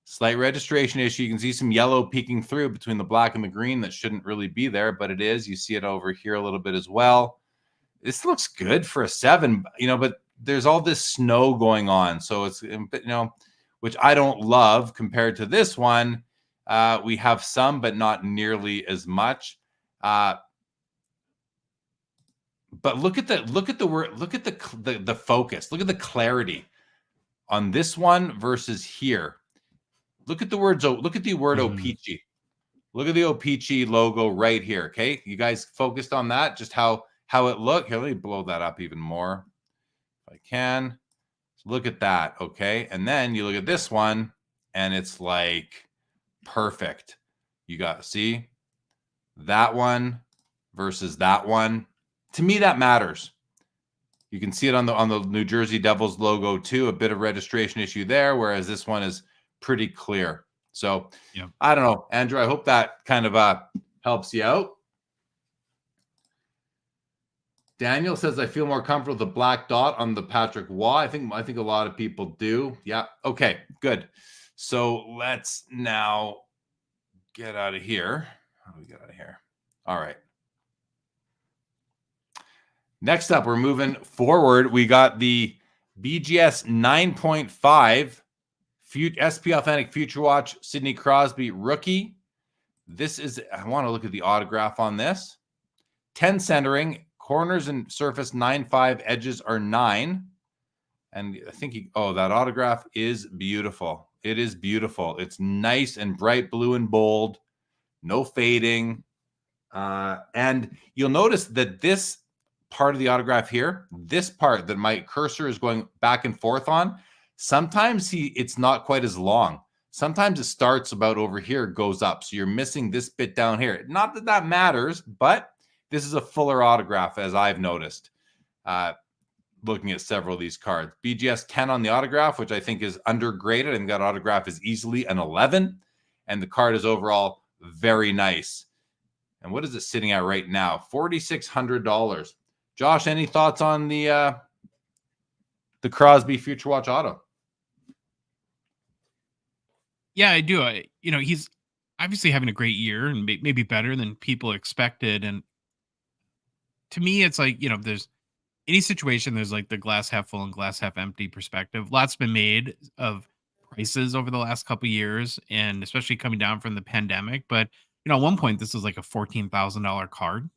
Slight registration issue. You can see some yellow peeking through between the black and the green that shouldn't really be there, but it is. You see it over here a little bit as well. This looks good for a 7, but there's all this snow going on. So it's, which I don't love compared to this one. We have some, but not nearly as much. But look at the focus. Look at the clarity on this one versus here. Look at the words. Look at the word Opeachy. Look at the Opeachy logo right here. Okay, you guys focused on that? Just how it looked. Here, let me blow that up even more, if I can. Look at that. Okay, and then you look at this one, and it's like perfect. You got see that one versus that one. To me, that matters. You can see it on the New Jersey Devils logo too. A bit of registration issue there, whereas this one is pretty clear. So yeah. I don't know, Andrew, I hope that kind of helps you out. Daniel says, I feel more comfortable with the black dot on the Patrick Waugh. I think a lot of people do. Yeah. Okay, good. So let's now get out of here. How do we get out of here? All right. Next up, we're moving forward. We got the BGS 9.5 SP Authentic Future Watch Sidney Crosby rookie. This is, I want to look at the autograph on this. 10 centering, corners and surface 9.5, edges are 9. And I think that autograph is beautiful. It is beautiful. It's nice and bright blue and bold, no fading. And you'll notice that this part of the autograph here, this part that my cursor is going back and forth on, sometimes it's not quite as long. Sometimes it starts about over here, goes up. So you're missing this bit down here. Not that that matters, but this is a fuller autograph, as I've noticed, looking at several of these cards. BGS 10 on the autograph, which I think is undergraded, and that autograph is easily an 11, and the card is overall very nice. And what is it sitting at right now? $4,600. Josh, any thoughts on the Crosby Future Watch auto? Yeah, I do. He's obviously having a great year and maybe better than people expected. And to me, it's like, there's any situation, there's like the glass half full and glass half empty perspective. Lots been made of prices over the last couple of years, and especially coming down from the pandemic. But, at one point, this was like a $14,000 card.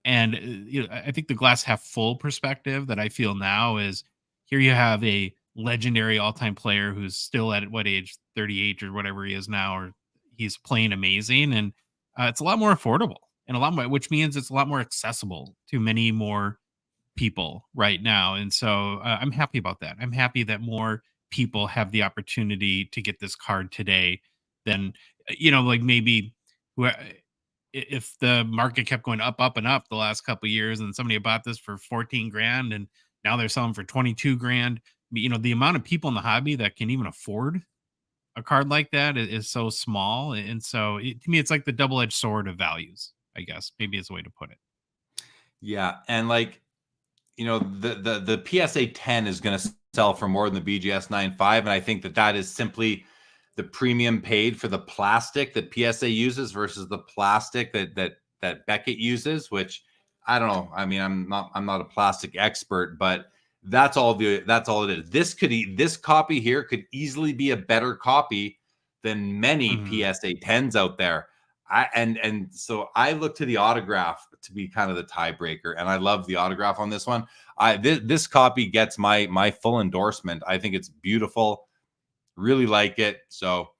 And I think the glass half full perspective that I feel now is, here you have a legendary all-time player who's still at what age, 38 or whatever he is now, or he's playing amazing, and it's a lot more affordable, and a lot more, which means it's a lot more accessible to many more people right now. And so I'm happy about that. I'm happy that more people have the opportunity to get this card today than, like maybe if the market kept going up and up the last couple of years, and somebody bought this for 14 grand and now they're selling for 22 grand. The amount of people in the hobby that can even afford a card like that is so small. And so to me, it's like the double-edged sword of values, I guess, maybe is a way to put it. Yeah. And like, the PSA 10 is going to sell for more than the BGS 9.5. And I think that is simply the premium paid for the plastic that PSA uses versus the plastic that Beckett uses, which I don't know. I mean, I'm not a plastic expert, but that's all it is. This copy here could easily be a better copy than many PSA 10s out there. So I look to the autograph to be kind of the tiebreaker, and I love the autograph on this one. This copy gets my full endorsement. I think it's beautiful. Really like it. So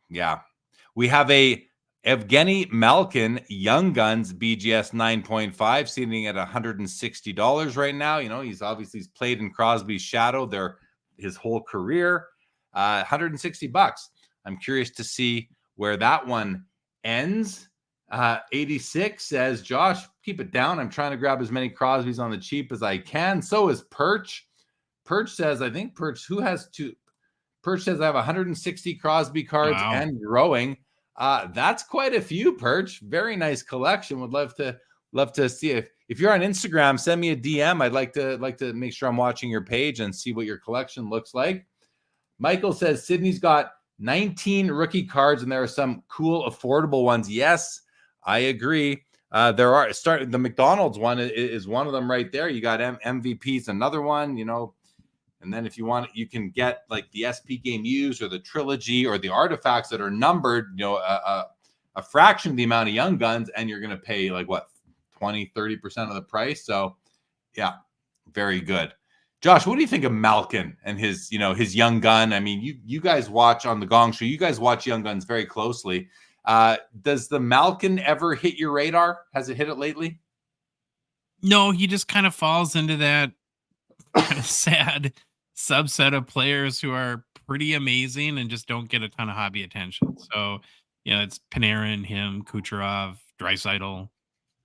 yeah, we have a Evgeny Malkin Young Guns BGS 9.5 sitting at $160 right now. He's played in Crosby's shadow his whole career. $160. I'm curious to see where that one ends. 86 says, Josh, keep it down. I'm trying to grab as many Crosbys on the cheap as I can. So is Perch. Perch says, I think Perch, who has two? Perch says, I have 160 Crosby cards and growing. That's quite a few, Perch. Very nice collection. Would love to see if you're on Instagram, send me a DM. I'd like to make sure I'm watching your page and see what your collection looks like. Michael says Sydney's got 19 rookie cards, and there are some cool, affordable ones. Yes, I agree. The McDonald's one is one of them right there. You got MVP's another one, and then if you want, you can get like the SP Game Used or the Trilogy or the artifacts that are numbered, a fraction of the amount of Young Guns, and you're going to pay like what, 20-30% of the price. So yeah, very good. Josh, what do you think of Malkin and his Young Gun? I mean, you guys watch on the Gong Show. You guys watch Young Guns very closely. Does the Malkin ever hit your radar? Has it hit it lately? No, he just kind of falls into that kind of sad subset of players who are pretty amazing and just don't get a ton of hobby attention. So, it's Panarin, him, Kucherov, Draisaitl,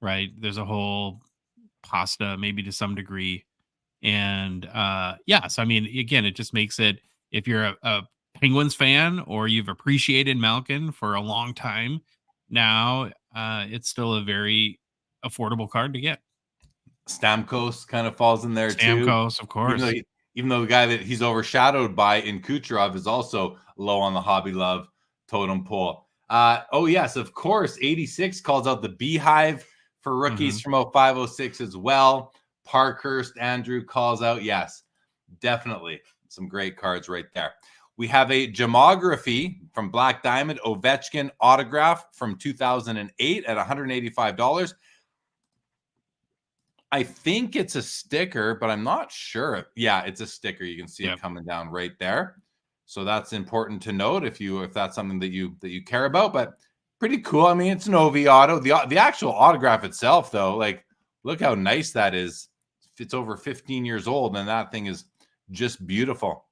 right? There's a whole pasta, maybe to some degree. And so I mean, again, it just makes it, if you're a Penguins fan or you've appreciated Malkin for a long time now, it's still a very affordable card to get. Stamkos kind of falls in there too. Stamkos, of course. Even though the guy that he's overshadowed by in Kucherov is also low on the hobby love totem pole. Yes, of course. 86 calls out the Beehive for rookies from 05-06 as well. Parkhurst, Andrew calls out. Yes, definitely. Some great cards right there. We have a gemography from Black Diamond, Ovechkin autograph from 2008 at $185. I think it's a sticker, but I'm not sure. Yeah, it's a sticker. You can see it coming down right there. So that's important to note if that's something that you care about. But pretty cool. I mean, it's an OV auto. The actual autograph itself, though, like, look how nice that is. It's over 15 years old, and that thing is just beautiful.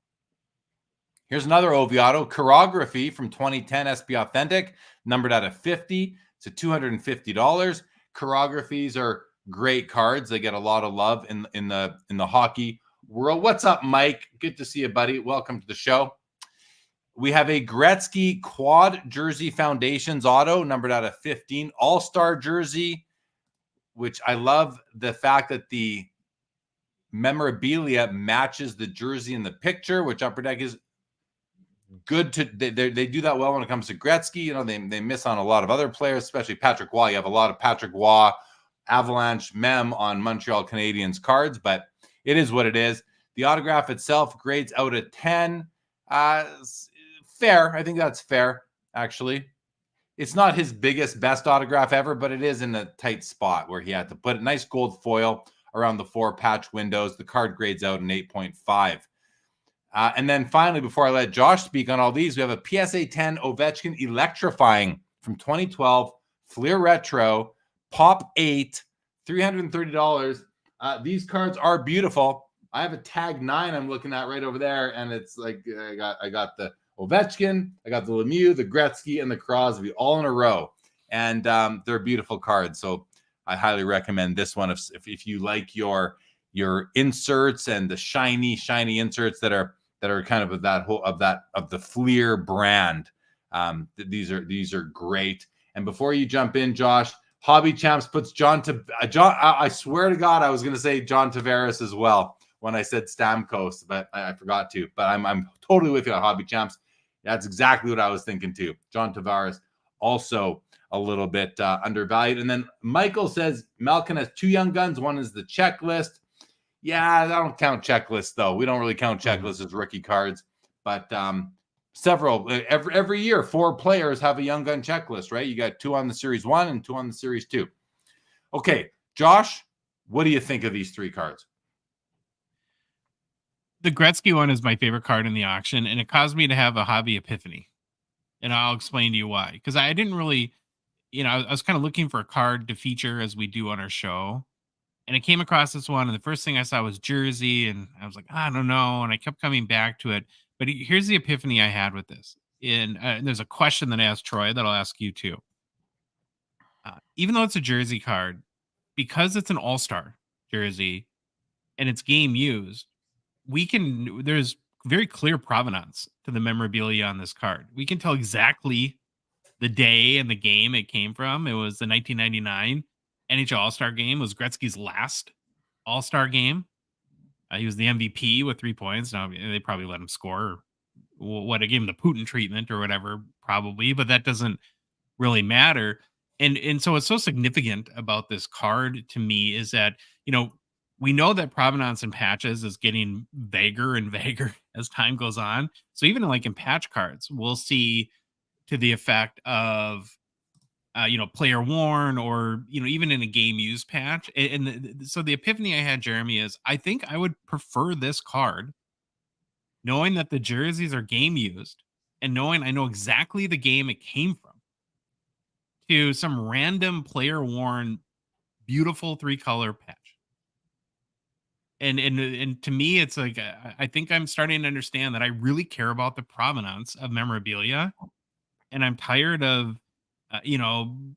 Here's another OV auto, chirography from 2010 SP Authentic, numbered out of 50 to $250. chirographies are great cards. They get a lot of love in the hockey world. What's up, Mike? Good to see you, buddy. Welcome to the show. We have a Gretzky quad jersey foundations auto, numbered out of 15, all-star jersey, which I love the fact that the memorabilia matches the jersey in the picture, which Upper Deck is good to. They do that well when it comes to Gretzky. You know, they miss on a lot of other players, especially Patrick Waugh. You have a lot of Patrick Waugh, Avalanche, Mem on Montreal Canadiens cards, but it is what it is. The autograph itself grades out of 10. Fair. I think that's fair, actually. It's not his best autograph ever, but it is in a tight spot where he had to put a nice gold foil around the 4 patch windows. The card grades out an 8.5. And then finally, before I let Josh speak on all these, we have a PSA 10 Ovechkin Electrifying from 2012, Fleer Retro, Pop 8, $330. These cards are beautiful. I have a Tag 9 I'm looking at right over there, and it's like I got the Ovechkin, I got the Lemieux, the Gretzky, and the Crosby all in a row. And they're beautiful cards. So I highly recommend this one if you like your inserts and the shiny inserts that are kind of the Fleer brand. These are great. And before you jump in, Josh, Hobby Champs puts John. I swear to God, I was going to say John Tavares as well when I said Stamkos, but I forgot to. But I'm totally with you on Hobby Champs. That's exactly what I was thinking too. John Tavares also a little bit undervalued. And then Michael says Malkin has 2 young guns. One is the checklist. Yeah, I don't count checklists though. We don't really count checklists as rookie cards, but several every year 4 players have a young gun checklist, right? You got 2 on the Series 1 and 2 on the Series 2. Okay, Josh, what do you think of these 3 cards? The Gretzky one is my favorite card in the auction, and it caused me to have a hobby epiphany. And I'll explain to you why. Because I didn't really, I was kind of looking for a card to feature as we do on our show. And I came across this one, and the first thing I saw was jersey, and I was like, I don't know. And I kept coming back to it. But here's the epiphany I had with this. And there's a question that I asked Troy that I'll ask you too. Even though it's a jersey card, because it's an all-star jersey and it's game used, there's very clear provenance to the memorabilia on this card. We can tell exactly the day and the game it came from. It was the 1999 NHL All-Star game. It was Gretzky's last All-Star game. He was the MVP with 3 points. Now they probably let him score. What, I gave him the Putin treatment or whatever, probably, but that doesn't really matter. And so what's so significant about this card to me is that, we know that provenance in patches is getting vaguer and vaguer as time goes on. So even in patch cards, we'll see to the effect of, player worn or, even in a game used patch. So the epiphany I had, Jeremy, is I think I would prefer this card knowing that the jerseys are game used and knowing I know exactly the game it came from to some random player worn, beautiful 3-color patch. And to me, it's like, I think I'm starting to understand that I really care about the provenance of memorabilia. And I'm tired of,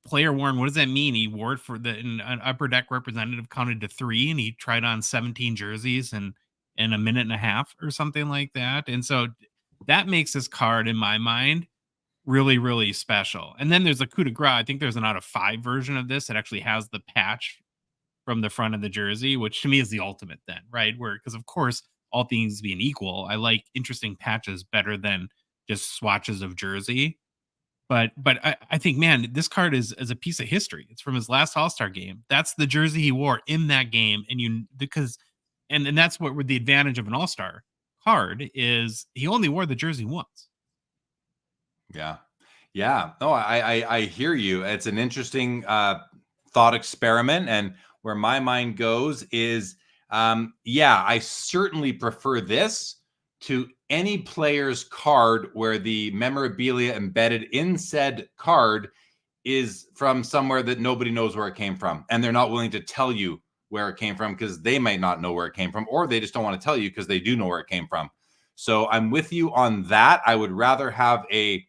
player worn. What does that mean? He wore it for an Upper Deck representative counted to 3 and he tried on 17 jerseys in a minute and a half or something like that. And so that makes this card in my mind really, really special. And then there's a coup de grace. I think there's an out of 5 version of this that actually has the patch from the front of the jersey, which to me is the ultimate then, right? Because of course, all things being equal, I like interesting patches better than just swatches of jersey. But I think, man, this card is a piece of history. It's from his last All-Star game. That's the jersey he wore in that game. And that's what the advantage of an All-Star card is. He only wore the jersey once. Yeah. No, I hear you. It's an interesting thought experiment. And where my mind goes is, I certainly prefer this to any player's card where the memorabilia embedded in said card is from somewhere that nobody knows where it came from. And they're not willing to tell you where it came from because they might not know where it came from, or they just don't want to tell you because they do know where it came from. So I'm with you on that. I would rather have a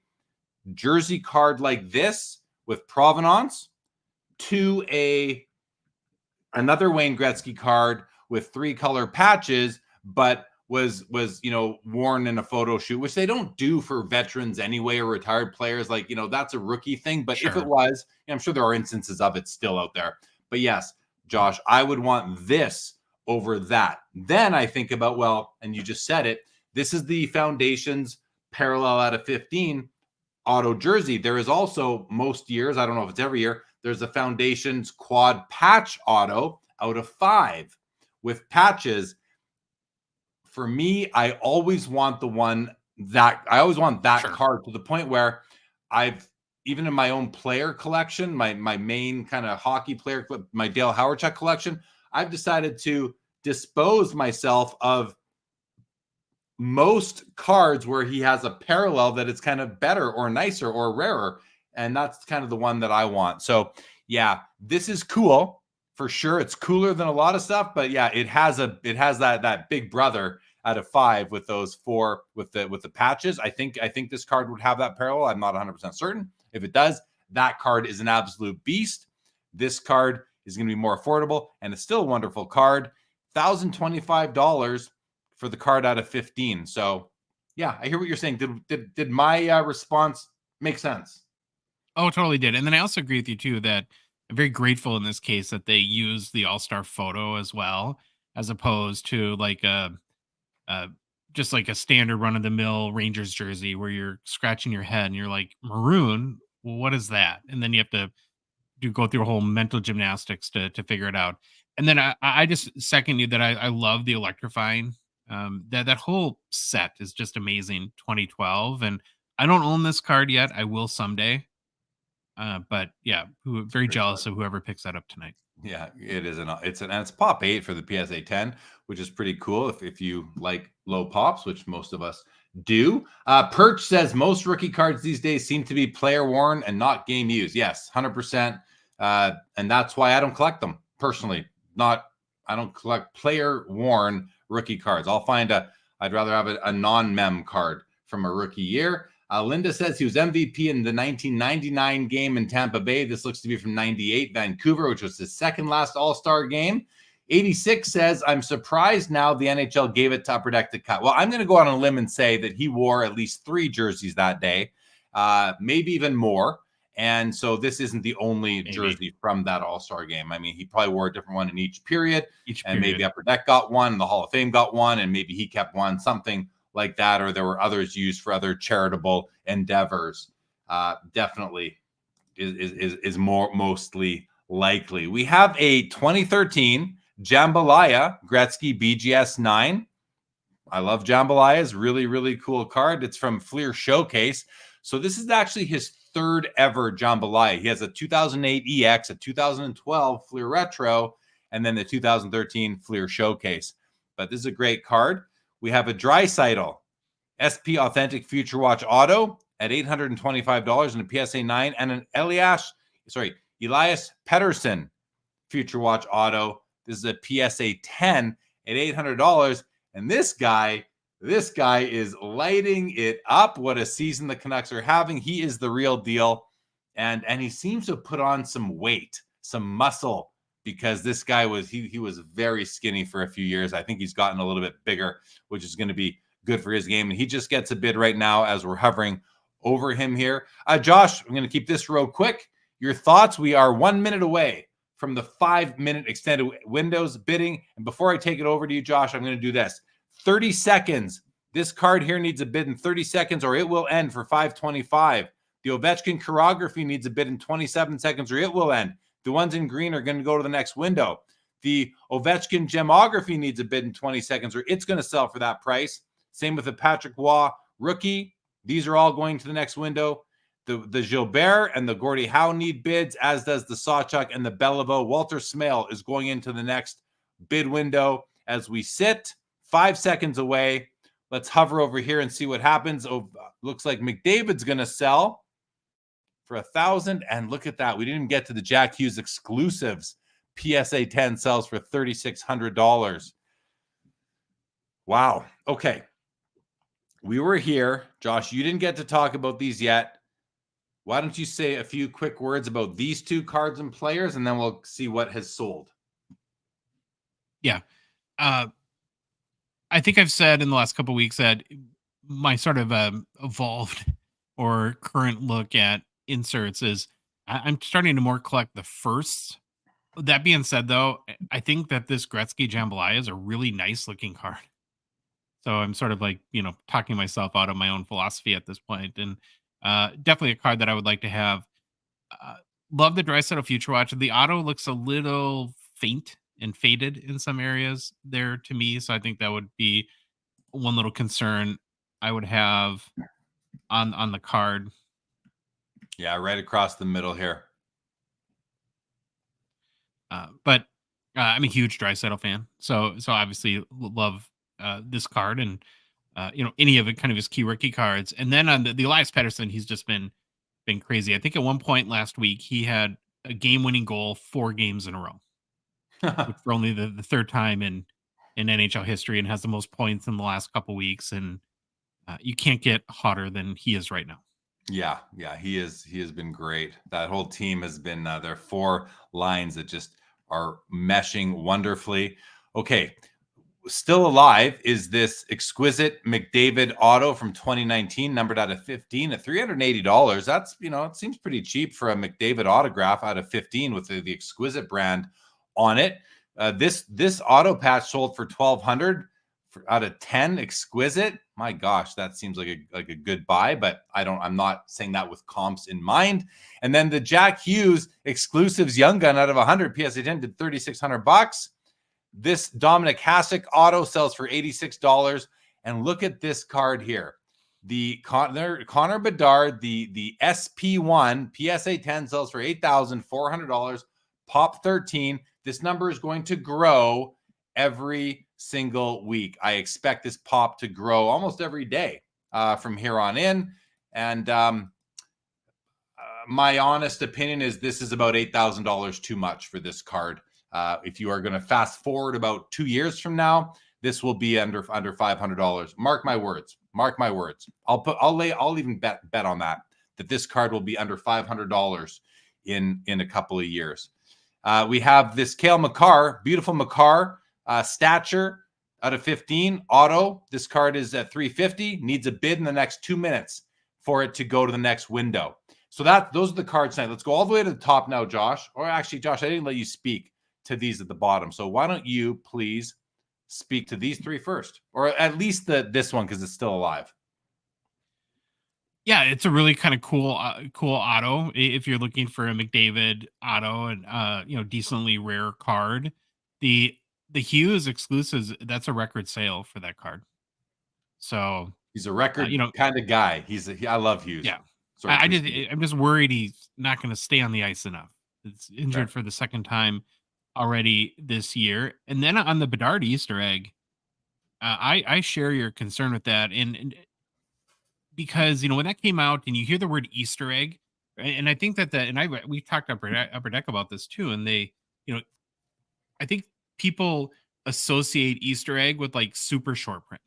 jersey card like this with provenance to another Wayne Gretzky card with 3-color patches, but was worn in a photo shoot, which they don't do for veterans anyway, or retired players. Like, that's a rookie thing. But if it was, I'm sure there are instances of it still out there. But yes, Josh, I would want this over that. Then I think about, well, and you just said it, this is the Foundation's parallel out of 15 auto jersey. There is also, most years, I don't know if it's every year, there's a Foundation's quad patch auto out of 5 with patches. For me, I always want that card, to the point where even in my own player collection, my main kind of hockey player, my Dale Hawerchuk collection, I've decided to dispose myself of most cards where he has a parallel that it's kind of better or nicer or rarer. And that's kind of the one that I want. So yeah, this is cool for sure. It's cooler than a lot of stuff, but yeah, it has that big brother out of 5 with those 4 with the patches. I think this card would have that parallel. I'm not 100% certain. If it does, that card is an absolute beast. This card is going to be more affordable, and it's still a wonderful card. $1,025 for the card out of 15. So yeah, I hear what you're saying. Did my response make sense? Oh, totally did. And then I also agree with you too that I'm very grateful in this case that they use the all-star photo as well, as opposed to like just like a standard run-of-the-mill Rangers jersey where you're scratching your head and you're like, maroon, well, what is that? And then you have to go through a whole mental gymnastics to figure it out. And then I just second you that I love the electrifying. That whole set is just amazing. 2012, and I don't own this card yet. I will someday. But yeah, very jealous of whoever picks that up tonight. Yeah, it is. It's pop 8 for the PSA 10, which is pretty cool if you like low pops, which most of us do. Perch says most rookie cards these days seem to be player worn and not game used. Yes, 100%. And that's why I don't collect them personally. I don't collect player worn rookie cards. I'd rather have a non-mem card from a rookie year. Linda says he was MVP in the 1999 game in Tampa Bay. This looks to be from 98 Vancouver, which was his second last All-Star game. 86 says, I'm surprised now the NHL gave it to Upper Deck to cut. Well, I'm going to go on a limb and say that he wore at least 3 jerseys that day, maybe even more. And so this isn't the only jersey from that All-Star game. I mean, he probably wore a different one in each period. Maybe Upper Deck got one, and the Hall of Fame got one, and maybe he kept one, something like that, or there were others used for other charitable endeavors. Definitely is mostly likely. We have a 2013 Jambalaya Gretzky BGS 9. I love Jambalaya's really, really cool card. It's from Fleer Showcase. So this is actually his 3rd ever Jambalaya. He has a 2008 EX, a 2012 Fleer Retro, and then the 2013 Fleer Showcase. But this is a great card. We have a Draisaitl SP Authentic Future Watch Auto at $825 in a PSA 9, and an Elias Pettersson Future Watch Auto. This is a PSA 10 at $800. And this guy is lighting it up. What a season the Canucks are having. He is the real deal. And he seems to have put on some weight, some muscle, because this guy was very skinny for a few years. I think he's gotten a little bit bigger, which is going to be good for his game. And he just gets a bid right now as we're hovering over him here. Josh, I'm going to keep this real quick. Your thoughts? We are 1 minute away from the 5-minute extended windows bidding. And before I take it over to you, Josh, I'm going to do this. 30 seconds. This card here needs a bid in 30 seconds or it will end for $525. The Ovechkin chirography needs a bid in 27 seconds or it will end. The ones in green are going to go to the next window. The Ovechkin gemography needs a bid in 20 seconds or it's going to sell for that price. Same with the Patrick Waugh rookie. These are all going to the next window. The Gilbert and the Gordie Howe need bids, as does the Sawchuk and the Beliveau. Walter Smale is going into the next bid window as we sit 5 seconds away. Let's hover over here and see what happens. Oh, looks like McDavid's going to sell for $1,000. And look at that. We didn't even get to the Jack Hughes exclusives. PSA 10 sells for $3,600. Wow. Okay. We were here. Josh, you didn't get to talk about these yet. why don't you say a few quick words about these two cards and players, and then we'll see what has sold. Yeah. I think I've said in the last couple of weeks that my sort of evolved or current look at inserts is I'm starting to more collect the firsts. That being said, though, I think that this Gretzky Jambalaya is a really nice looking card. So I'm sort of like, talking myself out of my own philosophy at this point. And definitely a card that I would like to have. Love the Draisaitl Future Watch. The auto looks a little faint and faded in some areas there to me. So I think that would be one little concern I would have on the card. Yeah, right across the middle here. But I'm a huge Draisaitl fan. So obviously love this card and, any of it, kind of his key rookie cards. And then on the Elias Pettersson, he's just been crazy. I think at one point last week, he had a game-winning goal 4 games in a row. For only the third time in NHL history, and has the most points in the last couple weeks. And you can't get hotter than he is right now. Yeah, he has been great. That whole team has been there are 4 lines that just are meshing wonderfully. Okay, still alive is this exquisite McDavid auto from 2019, numbered out of 15 at $380. That's, it seems pretty cheap for a McDavid autograph out of 15 with the exquisite brand on it. This auto patch sold for $1,200 out of 10. Exquisite. My gosh, that seems like a good buy, but I'm not saying that with comps in mind. And then the Jack Hughes exclusives Young Gun out of 100 PSA 10 did $3,600. This Dominic Hasek auto sells for $86. And look at this card here. The Connor Bedard, the SP1 PSA 10 sells for $8,400. Pop 13. This number is going to grow every single week. I expect this pop to grow almost every day from here on in. And my honest opinion is this is about $8,000 too much for this card. If you are going to fast forward about 2 years from now, this will be under $500. Mark my words. I'll even bet on that this card will be under $500 in a couple of years. We have this Cale Makar, beautiful Makar, stature out of 15 auto. This card is at $350. Needs a bid in the next 2 minutes for it to go to the next window. So those are the cards tonight. Let's go all the way to the top now, Josh. Or actually, Josh, I didn't let you speak to these at the bottom. So why don't you please speak to these 3 first, or at least this one because it's still alive. Yeah, it's a really kind of cool auto if you're looking for a McDavid auto and decently rare card. The Hughes exclusives, that's a record sale for that card. So he's a record kind of guy. I love Hughes. Yeah. I'm just worried he's not going to stay on the ice enough. It's injured for the second time already this year. And then on the Bedard Easter egg, I share your concern with that. And because, when that came out and you hear the word Easter egg, and I think we talked to Upper Deck about this too. And they, I think people associate Easter egg with like super short print.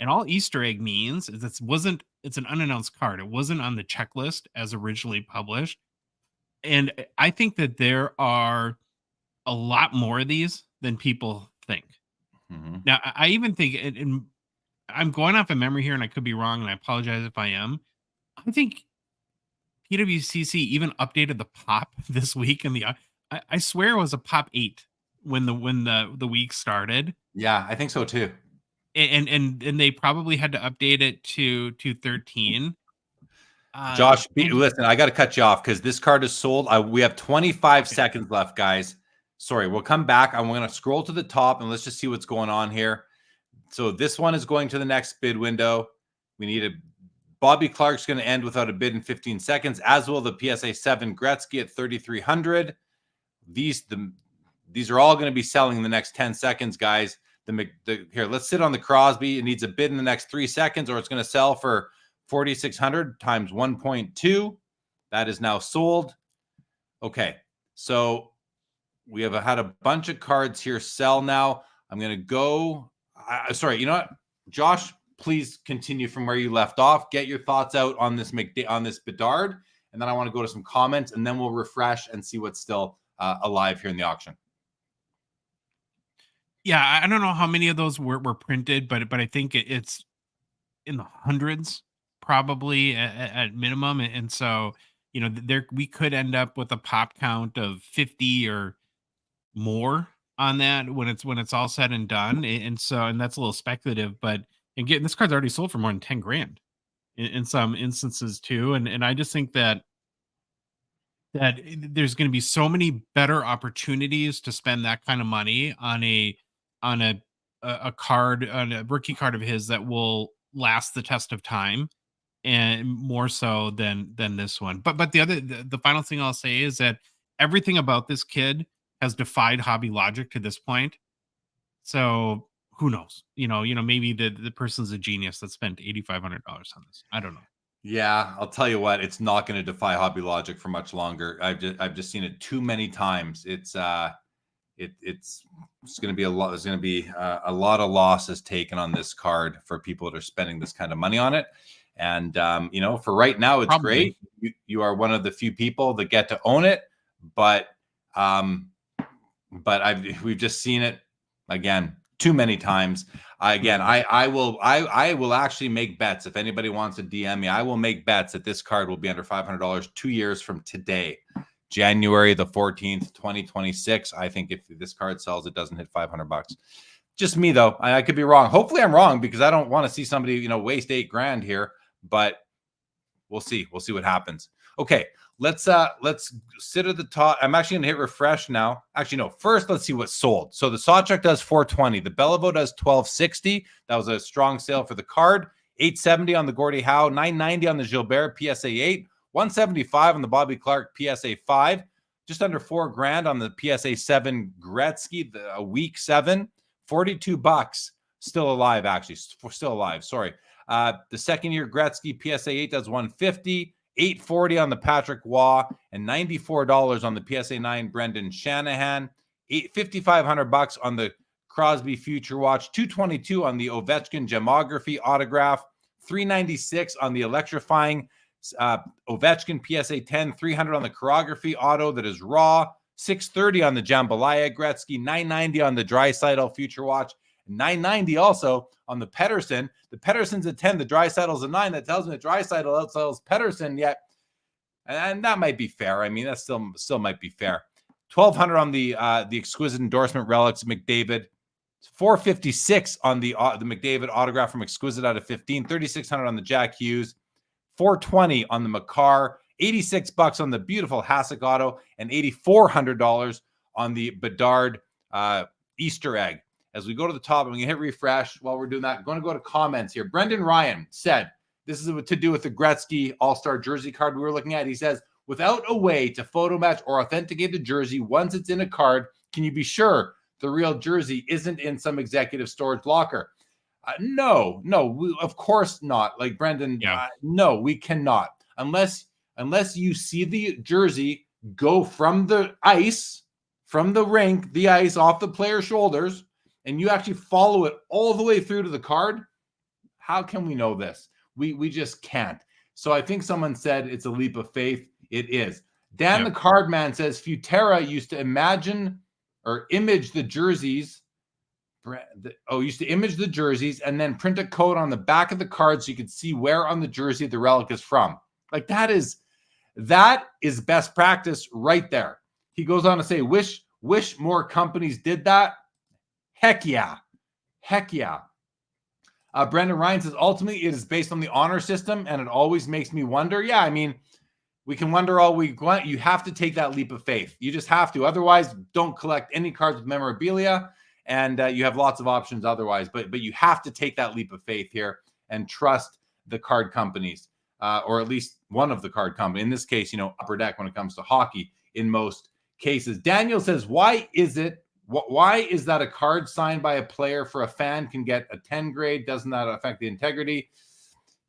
And all Easter egg means is it's an unannounced card. It wasn't on the checklist as originally published. And I think that there are a lot more of these than people think. Mm-hmm. Now, I even think, and I'm going off of memory here, and I could be wrong, and I apologize if I am. I think PWCC even updated the pop this week, and I swear it was a pop 8 when the week started. Yeah, I think so too. And they probably had to update it to 13. Josh, listen, I got to cut you off because this card is sold. We have 25 seconds left, guys. Sorry, we'll come back. I'm going to scroll to the top and let's just see what's going on here. So this one is going to the next bid window. We need Bobby Clark's going to end without a bid in 15 seconds, as will the PSA 7 Gretzky at 3,300. These are all going to be selling in the next 10 seconds, guys. Here, let's sit on the Crosby. It needs a bid in the next 3 seconds, or it's going to sell for 4,600 times 1.2. That is now sold. Okay, so we have had a bunch of cards here sell now. I'm going to go. Sorry, you know what, Josh? Please continue from where you left off. Get your thoughts out on this Bedard, and and then I want to go to some comments, and then we'll refresh and see what's still alive here in the auction. Yeah, I don't know how many of those were printed, but I think it's in the hundreds probably at minimum, and so there we could end up with a pop count of 50 or more on that when it's all said and done, and that's a little speculative, but again, this card's already sold for more than 10 grand in some instances too, and I just think that there's going to be so many better opportunities to spend that kind of money on a card, on a rookie card of his that will last the test of time, and more so than this one. But the final thing I'll say is that everything about this kid has defied hobby logic to this point. So who knows? Maybe the person's a genius that spent $8,500 on this. I don't know. Yeah, I'll tell you what, it's not going to defy hobby logic for much longer. I've just seen it too many times. It's going to be a lot. There's going to be a lot of losses taken on this card for people that are spending this kind of money on it. And for right now, it's Probably great. You are one of the few people that get to own it, but we've just seen it again too many times. I will actually make bets. If anybody wants to DM me, I will make bets that this card will be under $500 2 years from today, January the 14th, 2026. I think if this card sells, it doesn't hit $500. Just me though. I could be wrong. Hopefully I'm wrong, because I don't want to see somebody, waste $8,000 here, but we'll see. We'll see what happens. Okay. Let's sit at the top. I'm actually going to hit refresh now. Actually, no. First, let's see what's sold. So the Sawchuck does $420. The Beliveau does $1,260. That was a strong sale for the card. $870 on the Gordie Howe. $990 on the Gilbert PSA 8. $175 on the Bobby Clark PSA 5. Just under $4,000 on the PSA 7 Gretzky, a week 7. $42. Still alive, actually. Still alive. Sorry. The second year Gretzky PSA 8 does $150. $840 on the Patrick Waugh, and $94 on the PSA 9 Brendan Shanahan. $5,500 on the Crosby Future Watch. $222 on the Ovechkin Gemography autograph. $396 on the electrifying Ovechkin PSA 10. $300 on the Chirography auto that is raw. $630 on the Jambalaya Gretzky. $990 on the Draisaitl Future Watch. $990 also on the Pettersson. The Pettersson's a 10, the Draisaitl's a 9. That tells me that Draisaitl outsells Pettersson yet. And that might be fair. I mean, that still might be fair. $1,200 on the exquisite endorsement relics of McDavid. $456 on the McDavid autograph from Exquisite out of 15. $3,600 on the Jack Hughes. $420 on the Makar. $86 on the beautiful Hasek auto, and $8,400 on the Bedard Easter egg. As we go to the top, I'm going to hit refresh while we're doing that. I'm going to go to comments here. Brendan Ryan said, this is to do with the Gretzky All-Star jersey card we were looking at. He says, without a way to photo match or authenticate the jersey once it's in a card, can you be sure the real jersey isn't in some executive storage locker? No, of course not. Like Brendan, no, we cannot. Unless you see the jersey go from the ice, from the rink, the ice, off the player's shoulders, and you actually follow it all the way through to the card, how can we know this? We just can't. So I think someone said it's a leap of faith. It is. Dan the Card Man says Futera used to image the jerseys. Used to image the jerseys and then print a code on the back of the card so you could see where on the jersey the relic is from. Like that is best practice right there. He goes on to say, wish more companies did that. Heck yeah. Brendan Ryan says, ultimately, it is based on the honor system, and it always makes me wonder. Yeah, I mean, we can wonder all we want. You have to take that leap of faith. You just have to. Otherwise, don't collect any cards with memorabilia, and you have lots of options otherwise. But you have to take that leap of faith here and trust the card companies, or at least one of the card companies. In this case, Upper Deck when it comes to hockey in most cases. Daniel says, why is that a card signed by a player for a fan can get a 10 grade? Doesn't that affect the integrity?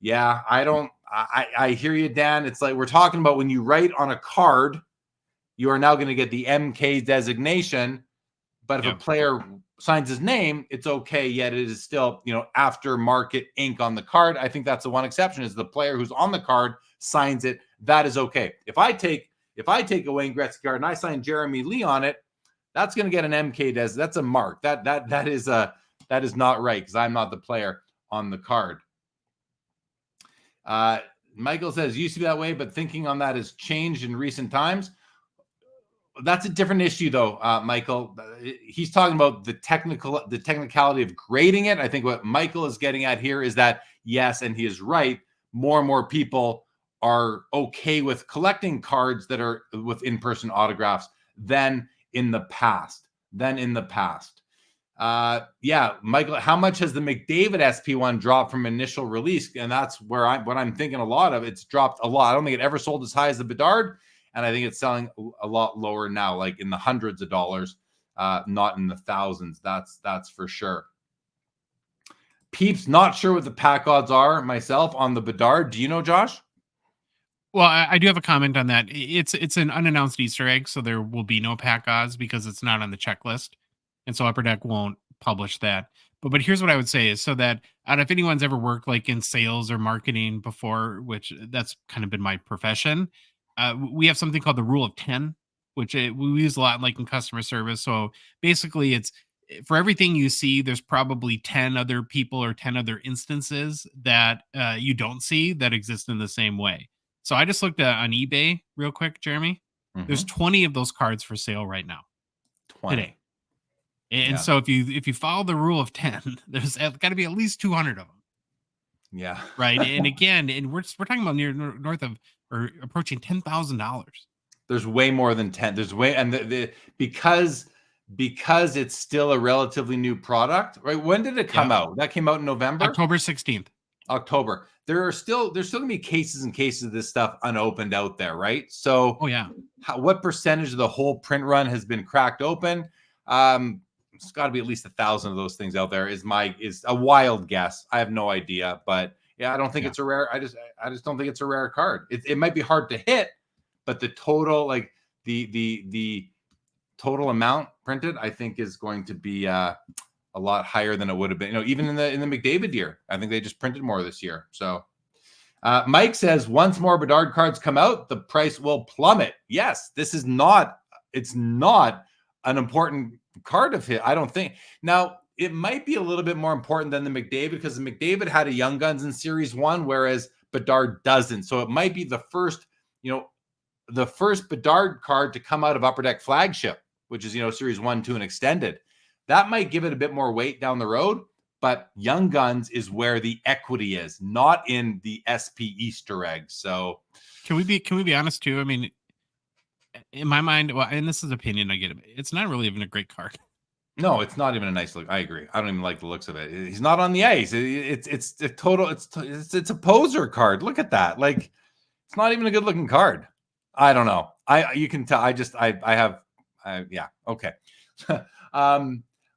Yeah, I hear you, Dan. It's like we're talking about when you write on a card, you are now going to get the MK designation. But if a player signs his name, it's okay. Yet it is still, aftermarket ink on the card. I think that's the one exception, is the player who's on the card signs it. That is okay. If I take a Wayne Gretzky card and I sign Jeremy Lee on it, that's going to get an MK des. That's a mark. That is not right, because I'm not the player on the card. Michael says, used to be that way, but thinking on that has changed in recent times. That's a different issue, though, Michael. He's talking about the technicality of grading it. I think what Michael is getting at here is that, yes, and he is right, more and more people are okay with collecting cards that are with in-person autographs than in the past. Michael, how much has the McDavid SP1 dropped from initial release? And that's where I'm thinking a lot of. It's dropped a lot. I don't think it ever sold as high as the Bedard, and I think it's selling a lot lower now, like in the hundreds of dollars, not in the thousands. That's for sure. Peeps, not sure what the pack odds are myself on the Bedard. Do you know, Josh? Well, I do have a comment on that. It's an unannounced Easter egg, so there will be no pack odds because it's not on the checklist, and so Upper Deck won't publish that. But here's what I would say is, so that if anyone's ever worked like in sales or marketing before, which that's kind of been my profession, we have something called the rule of 10, which we use a lot like in customer service. So basically, it's for everything you see, there's probably 10 other people or 10 other instances that you don't see that exist in the same way. So I just looked on eBay real quick, Jeremy. Mm-hmm. There's 20 of those cards for sale right now. 20. Today. And so if you follow the rule of 10, there's got to be at least 200 of them. Yeah. Right. And again, we're talking about north of or approaching $10,000. There's way more than 10. There's way, and because it's still a relatively new product, right? When did it come out? That came out in November? October 16th. October. There's still going to be cases and cases of this stuff unopened out there, right? So, what percentage of the whole print run has been cracked open? It's got to be at least 1,000 of those things out there. Is a wild guess. I have no idea, but I don't think it's a rare. I just don't think it's a rare card. It might be hard to hit, but the total, like the total amount printed, I think is going to be a lot higher than it would have been. Even in the McDavid year, I think they just printed more this year. So, Mike says, once more Bedard cards come out, the price will plummet. Yes, this is not. It's not an important card of hit, I don't think. Now, it might be a little bit more important than the McDavid, because the McDavid had a Young Guns in Series 1, whereas Bedard doesn't. So it might be the first Bedard card to come out of Upper Deck Flagship, which is, Series 1, 2, and Extended. That might give it a bit more weight down the road, but Young Guns is where the equity is, not in the SP Easter egg. So can we be honest too? I mean, in my mind, well, and this is opinion, I get it. It's not really even a great card. No, it's not even a nice look. I agree. I don't even like the looks of it. He's not on the ice. It's a total. It's a poser card. Look at that. Like, it's not even a good looking card. I don't know. You can tell. Okay.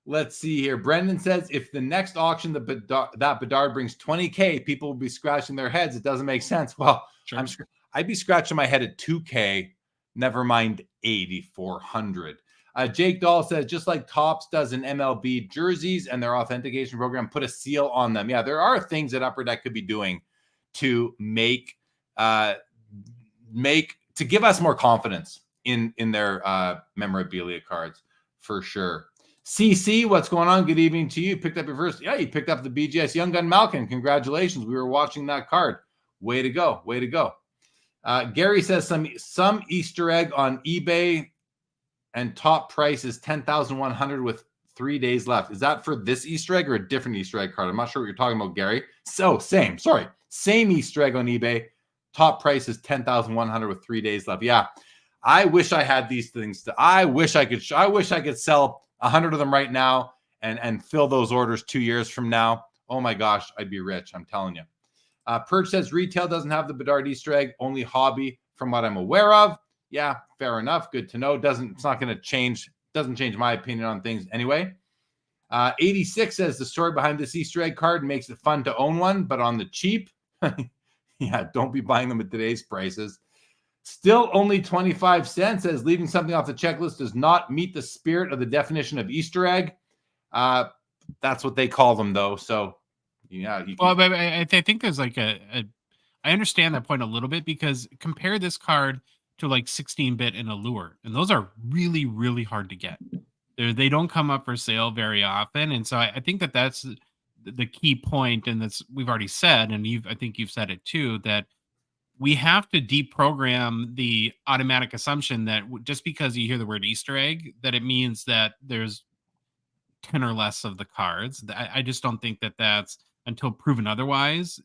Let's see here. Brendan says, if the next auction that Bedard brings 20K, people will be scratching their heads. It doesn't make sense. Well, sure. I'd be scratching my head at 2K. Never mind 8,400. Jake Dahl says, just like Topps does in MLB jerseys and their authentication program, put a seal on them. Yeah, there are things that Upper Deck could be doing to to give us more confidence in their memorabilia cards, for sure. CC, what's going on? Good evening to you. Picked up your first. Yeah, you picked up the BGS Young Gun Malkin. Congratulations. We were watching that card. Way to go. Way to go. Gary says some Easter egg on eBay and top price is 10,100 with 3 days left. Is that for this Easter egg or a different Easter egg card? I'm not sure what you're talking about, Gary. So same Easter egg on eBay. Top price is 10,100 with 3 days left. Yeah, I wish I had these things. I wish I could sell 100 of them right now and fill those orders 2 years from now. Oh my gosh, I'd be rich. I'm telling you. Purge says retail doesn't have the Bedard Easter egg, only hobby from what I'm aware of. Yeah, fair enough. Good to know. It's not going to change. Doesn't change my opinion on things anyway. 86 says the story behind this Easter egg card makes it fun to own one, but on the cheap. Yeah, don't be buying them at today's prices. Still only 25 cents, says leaving something off the checklist does not meet the spirit of the definition of Easter egg. That's what they call them, though. So, yeah. Well, but I think there's like I understand that point a little bit, because compare this card to like 16-bit and Allure, and those are really, really hard to get. They don't come up for sale very often, and so I think that's the key point, and that's we've already said, and I think you've said it too, that we have to deprogram the automatic assumption that just because you hear the word Easter egg, that it means that there's 10 or less of the cards. I just don't think that that's, until proven otherwise,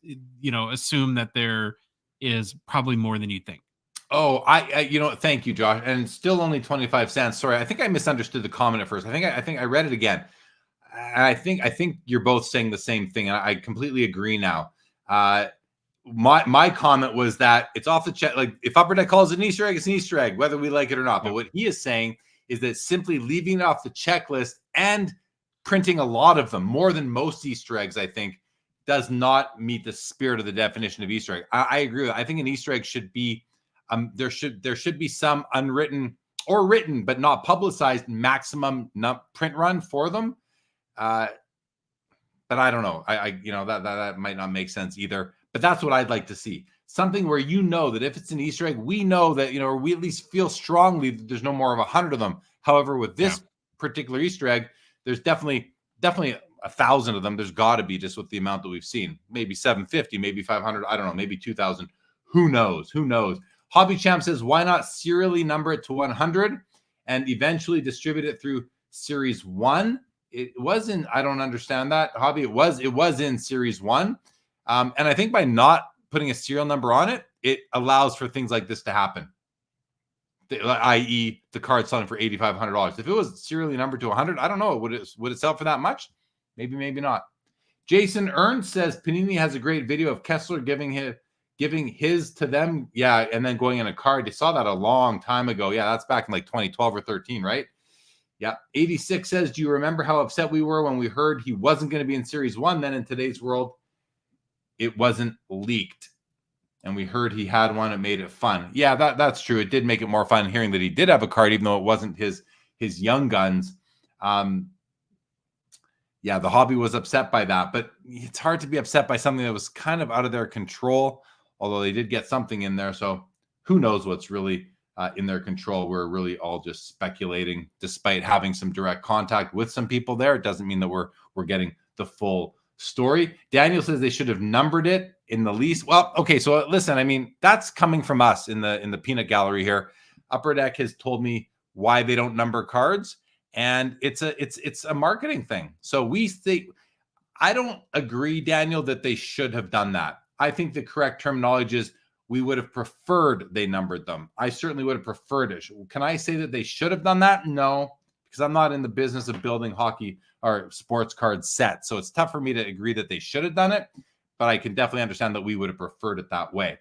assume that there is probably more than you think. Oh, thank you, Josh. And still only 25 cents. Sorry, I think I misunderstood the comment at first. I think I read it again. And I think you're both saying the same thing. And I completely agree now. My comment was that it's off the check. Like, if Upper Deck calls it an Easter egg, it's an Easter egg, whether we like it or not. But what he is saying is that simply leaving it off the checklist and printing a lot of them, more than most Easter eggs, I think, does not meet the spirit of the definition of Easter egg. I agree with that. I think an Easter egg should be, there should be some unwritten or written but not publicized maximum print run for them. But I don't know. That might not make sense either. But that's what I'd like to see. Something where that if it's an Easter egg, we know that, or we at least feel strongly that there's no more of 100 of them. However, with this particular Easter egg, there's definitely 1,000 of them. There's got to be, just with the amount that we've seen. Maybe 750, maybe 500. I don't know. Maybe 2,000. Who knows? Hobby Champ says, why not serially number it to 100 and eventually distribute it through Series 1? It wasn't. I don't understand that, Hobby. It was in Series 1. And I think by not putting a serial number on it, it allows for things like this to happen. I.e., the card selling for $8,500. If it was serially numbered to 100, I don't know. Would it sell for that much? Maybe, maybe not. Jason Ernst says Panini has a great video of Kessler giving his to them. Yeah, and then going in a card. They saw that a long time ago. Yeah, that's back in like 2012 or 13, right? Yeah. 86 says, do you remember how upset we were when we heard he wasn't going to be in Series 1? Then in today's world, it wasn't leaked. And we heard he had one. It made it fun. Yeah, that's true. It did make it more fun hearing that he did have a card, even though it wasn't his young guns. Yeah, the hobby was upset by that. But it's hard to be upset by something that was kind of out of their control, although they did get something in there. So who knows what's really in their control. We're really all just speculating, despite having some direct contact with some people there. It doesn't mean that we're getting the full story. Daniel says they should have numbered it in the lease. Well, okay, so listen, I mean, that's coming from us in the peanut gallery here. Upper Deck has told me why they don't number cards, and it's a marketing thing. So we think, I don't agree, Daniel, that they should have done that. I think the correct terminology is we would have preferred they numbered them. I certainly would have preferred it. Can I say that they should have done that? No, because I'm not in the business of building hockey or sports card sets. So it's tough for me to agree that they should have done it, but I can definitely understand that we would have preferred it that way.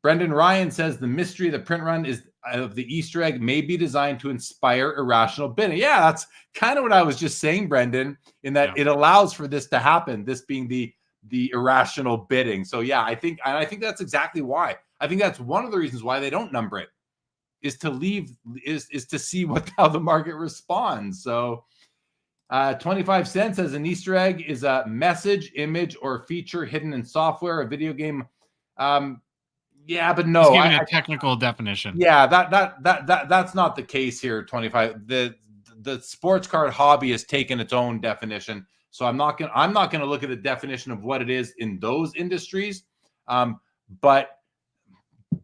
Brendan Ryan says the mystery of the print run is of the Easter egg may be designed to inspire irrational bidding. Yeah, that's kind of what I was just saying, Brendan, in that it allows for this to happen, this being the irrational bidding. So yeah, I think that's exactly why. I think that's one of the reasons why they don't number it, is to see how the market responds. So 25 cents as an Easter egg is a message, image, or feature hidden in software, a video game. Yeah, but no. It's giving a technical definition. Yeah, that's not the case here. 25. The sports card hobby has taken its own definition. So I'm not gonna look at the definition of what it is in those industries. But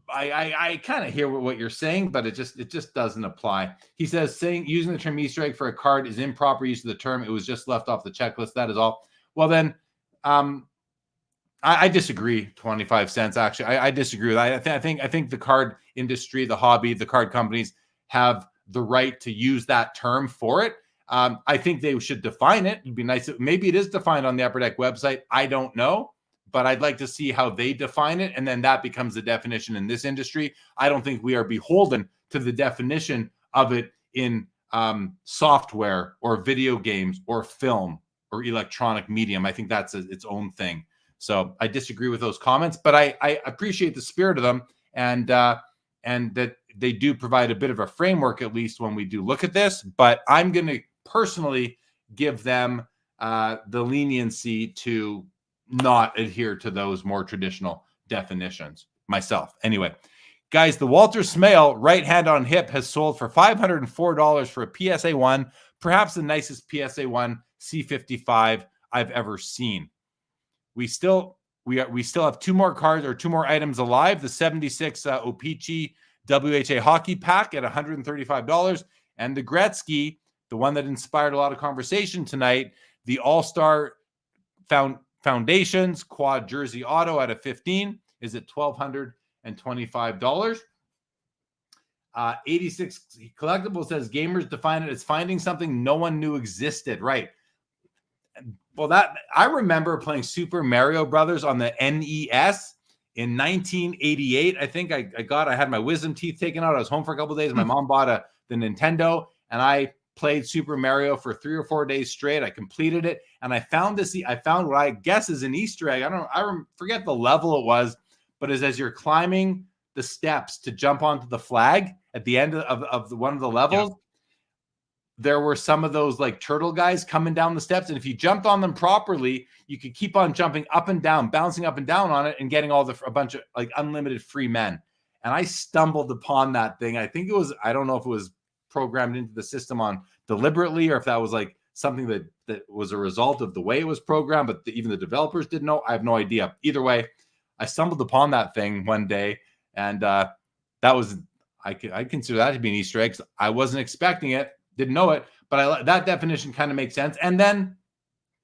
I kind of hear what you're saying, but it just doesn't apply. He says using the term Easter egg for a card is improper use of the term. It was just left off the checklist. That is all. Well then, I disagree. 25 cents. Actually, I disagree with that. I think the card industry, the hobby, the card companies have the right to use that term for it. I think they should define it. It'd be nice. Maybe it is defined on the Upper Deck website. I don't know. But I'd like to see how they define it, and then that becomes the definition in this industry. I don't think we are beholden to the definition of it in software or video games or film or electronic medium. I think that's its own thing. So I disagree with those comments, but I appreciate the spirit of them, and that they do provide a bit of a framework, at least when we do look at this. But I'm going to personally give them the leniency to not adhere to those more traditional definitions myself. Anyway, guys, the Walter Smale right hand on hip has sold for $504 for a PSA 1, perhaps the nicest PSA 1 C55 I've ever seen. We still have two more cards or two more items alive. The 76 O-Pee-Chee WHA hockey pack at $135, and the Gretzky, the one that inspired a lot of conversation tonight, the All-Star Foundations quad jersey auto at a 15 is at $1,225. 86 Collectible says gamers define it as finding something no one knew existed. Right. Well, that I remember playing Super Mario Brothers on the NES in 1988. I think I had my wisdom teeth taken out. I was home for a couple of days. My mom bought the Nintendo, and I played Super Mario for 3 or 4 days straight. I completed it, and I found what I guess is an Easter egg. I forget the level it was, but as you're climbing the steps to jump onto the flag at the end of one of the levels, there were some of those like turtle guys coming down the steps, and if you jumped on them properly, you could keep on jumping up and down, bouncing up and down on it, and getting a bunch of like unlimited free men. And I stumbled upon that thing. I think I don't know if it was programmed into the system on deliberately, or if that was like something that was a result of the way it was programmed, but even the developers didn't know. I have no idea. Either way, I stumbled upon that thing one day, and I consider that to be an Easter egg. I wasn't expecting it, didn't know it, but that definition kind of makes sense. And then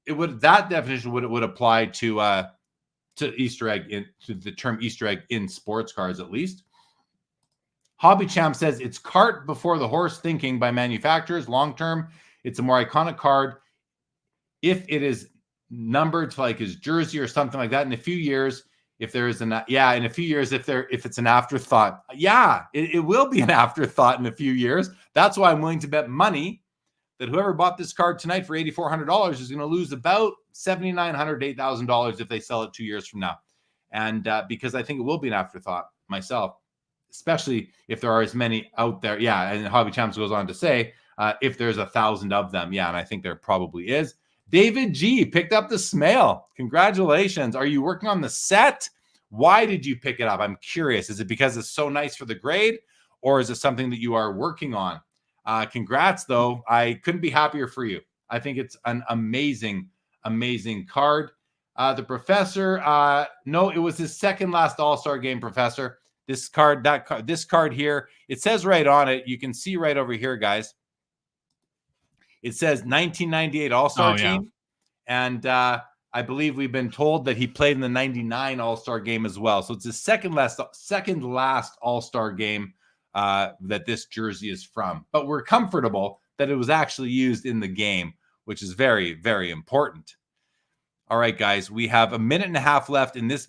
that definition would apply to Easter egg to the term Easter egg in sports cards, at least. Hobby Champ says it's cart before the horse thinking by manufacturers. Long term, it's a more iconic card. If it is numbered to like his jersey or something like that in a few years, if it's an afterthought, it will be an afterthought in a few years. That's why I'm willing to bet money that whoever bought this card tonight for $8,400 is going to lose about $7,900, $8,000 if they sell it 2 years from now. And because I think it will be an afterthought myself, especially if there are as many out there. Yeah, and Hobby Champs goes on to say, if there's 1,000 of them. Yeah, and I think there probably is. David G. picked up the Smale. Congratulations. Are you working on the set? Why did you pick it up? I'm curious. Is it because it's so nice for the grade, or is it something that you are working on? Congrats, though. I couldn't be happier for you. I think it's an amazing, amazing card. The Professor, no, it was his second last All-Star game, Professor. This card here, it says right on it. You can see right over here, guys. It says 1998 All-Star team. And I believe we've been told that he played in the 99 All-Star game as well. So it's his second last All-Star game that this jersey is from. But we're comfortable that it was actually used in the game, which is very, very important. All right, guys, we have a minute and a half left in this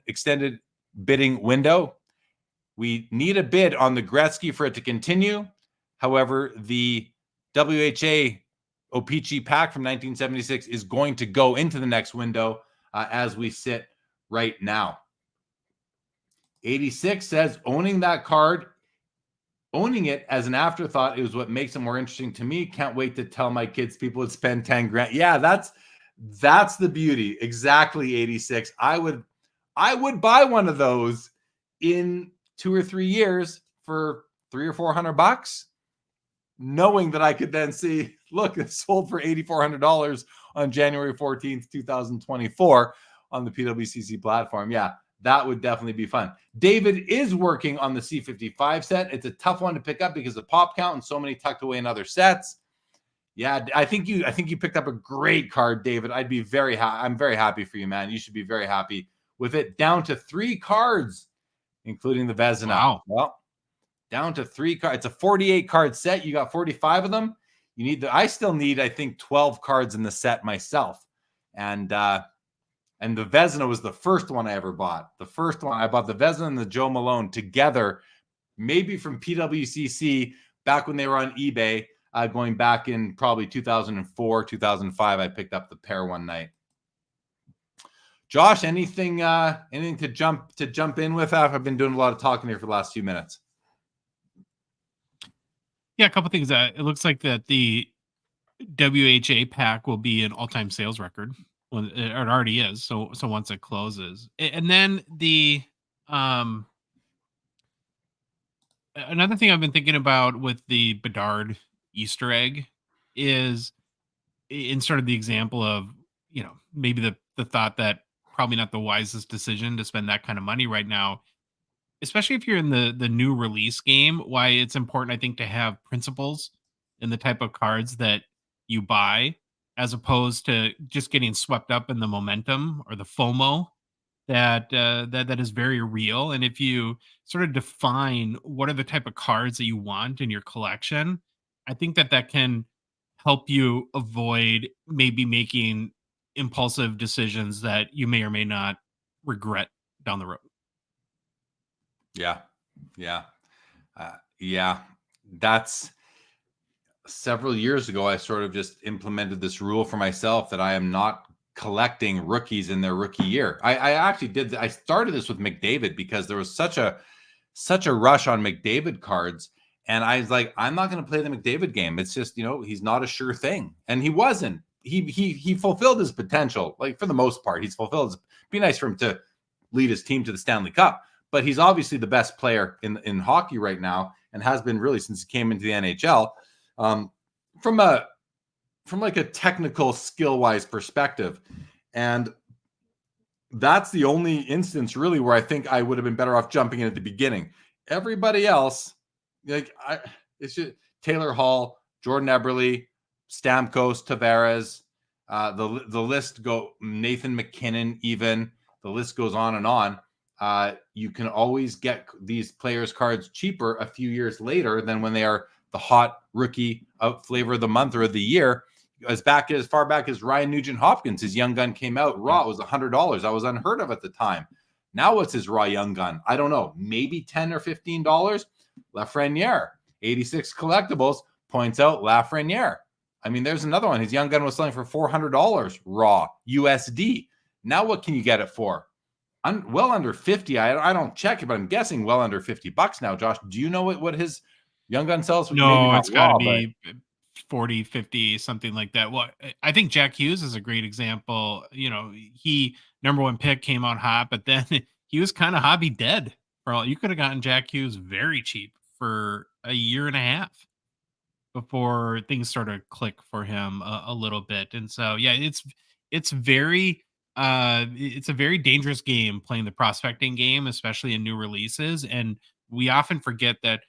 extended bidding window. We need a bid on the Gretzky for it to continue. However, the WHA O-Pee-Chee pack from 1976 is going to go into the next window as we sit right now. 86 says owning that card, owning it as an afterthought is what makes it more interesting to me. Can't wait to tell my kids people would spend 10 grand. Yeah, that's the beauty. Exactly, 86. I would buy one of those in 2 or 3 years for $300 or $400, knowing that I could then see, look, it sold for $8,400 on January 14th, 2024 on the PWCC platform. Yeah, that would definitely be fun. David is working on the C55 set. It's a tough one to pick up because of pop count and so many tucked away in other sets. Yeah, I think you picked up a great card, David. I'm very happy for you, man. You should be very happy with it. Down to 3 cards, including the Vezina. Wow. Well, down to 3 cards. It's a 48 card set. You got 45 of them. I still need, I think, 12 cards in the set myself. And the Vezina was the first one I ever bought. The first one I bought, the Vezina and the Joe Malone together, maybe from PWCC back when they were on eBay, going back in probably 2004, 2005. I picked up the pair one night. Josh, anything to jump in with? I've been doing a lot of talking here for the last few minutes. Yeah, a couple things. It looks like that WHA pack will be an all-time sales record when it already is. So once it closes, and then another thing I've been thinking about with the Bedard Easter egg is in sort of the example of, maybe the thought that probably not the wisest decision to spend that kind of money right now, especially if you're in the new release game. Why it's important, I think, to have principles in the type of cards that you buy, as opposed to just getting swept up in the momentum or the FOMO that is very real. And if you sort of define what are the type of cards that you want in your collection, I think that can help you avoid maybe making impulsive decisions that you may or may not regret down the road. Yeah. Yeah. That's several years ago. I sort of just implemented this rule for myself that I am not collecting rookies in their rookie year. I actually did. I started this with McDavid because there was such a rush on McDavid cards. And I was like, I'm not going to play the McDavid game. It's just, he's not a sure thing. And he wasn't. He fulfilled his potential. Like, for the most part, he's fulfilled his, be nice for him to lead his team to the Stanley Cup. But he's obviously the best player in hockey right now, and has been really since he came into the NHL. From like a technical skill-wise perspective. And that's the only instance really where I think I would have been better off jumping in at the beginning. Everybody else, it's just Taylor Hall, Jordan Eberle, Stamkos, Tavares, the list Nathan McKinnon, even the list goes on and on. You can always get these players' cards cheaper a few years later than when they are the hot rookie flavor of the month or of the year. As far back as Ryan Nugent-Hopkins, his young gun came out raw. It was $100. That was unheard of at the time. Now what's his raw young gun? I don't know. Maybe $10 or $15. Lafreniere, 86 collectibles, points out Lafreniere. I mean, there's another one. His young gun was selling for $400 raw USD. Now what can you get it for? Well under 50. I don't check it, but I'm guessing well under $50 now. Josh, do you know what his young gun sells for? No, it's got to be 40, 50, something like that. Well, I think Jack Hughes is a great example. He #1 pick came out hot, but then he was kind of hobby dead. You could have gotten Jack Hughes very cheap for a year and a half before things started to click for him a little bit. And so, yeah, it's a very dangerous game playing the prospecting game, especially in new releases. And we often forget that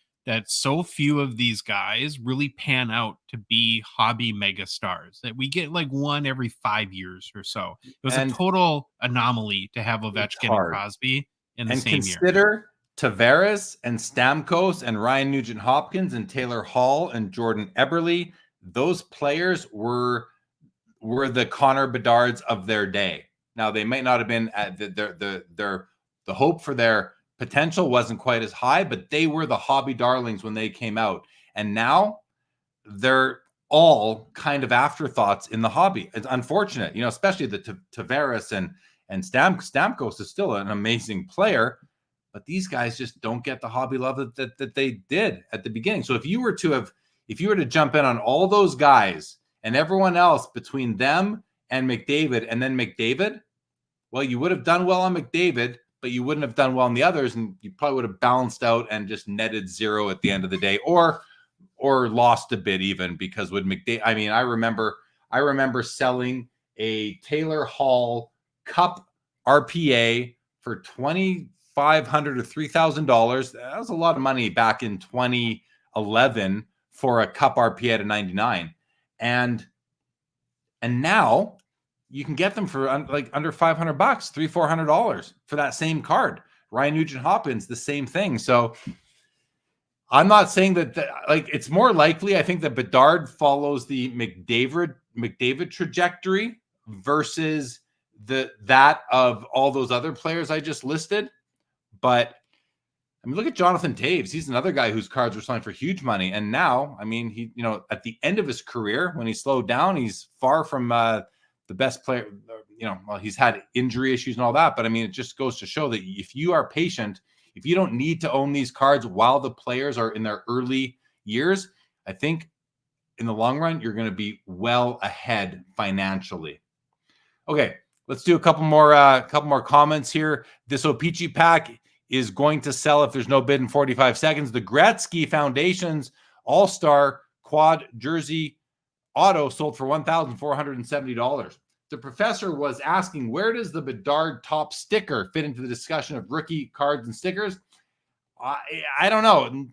so few of these guys really pan out to be hobby mega stars, that we get like one every 5 years or so. It was a total anomaly to have Ovechkin and Crosby in the same year. Consider Tavares and Stamkos and Ryan Nugent-Hopkins and Taylor Hall and Jordan Eberle. Those players were the Connor Bedards of their day. Now, they might not have been at the hope for their potential wasn't quite as high, but they were the hobby darlings when they came out. And now they're all kind of afterthoughts in the hobby. It's unfortunate, especially the Tavares and Stamkos is still an amazing player, but these guys just don't get the hobby love that they did at the beginning. So if you were to jump in on all those guys and everyone else between them and McDavid, and then McDavid, well, you would have done well on McDavid, but you wouldn't have done well on the others, and you probably would have balanced out and just netted zero at the end of the day, or lost a bit even, because with McDavid, I mean, I remember selling a Taylor Hall Cup RPA for $2,500 or $3,000. That was a lot of money back in 2011 for a Cup RPA at 99, and now you can get them for like under $500, $300-$400 for that same card. Ryan Nugent-Hopkins, the same thing. So I'm not saying that it's more likely. I think that Bedard follows the McDavid trajectory versus that of all those other players I just listed. But I mean, look at Jonathan Taves. He's another guy whose cards were selling for huge money. And now, I mean, he, at the end of his career, when he slowed down, he's far from the best player. Well, he's had injury issues and all that. But I mean, it just goes to show that if you are patient, if you don't need to own these cards while the players are in their early years, I think in the long run, you're going to be well ahead financially. Okay, let's do a couple more comments here. This O-Pee-Chee pack is going to sell if there's no bid in 45 seconds. The Gretzky Foundation's All-Star Quad Jersey Auto sold for $1,470. The professor was asking, where does the Bedard top sticker fit into the discussion of rookie cards and stickers? I don't know.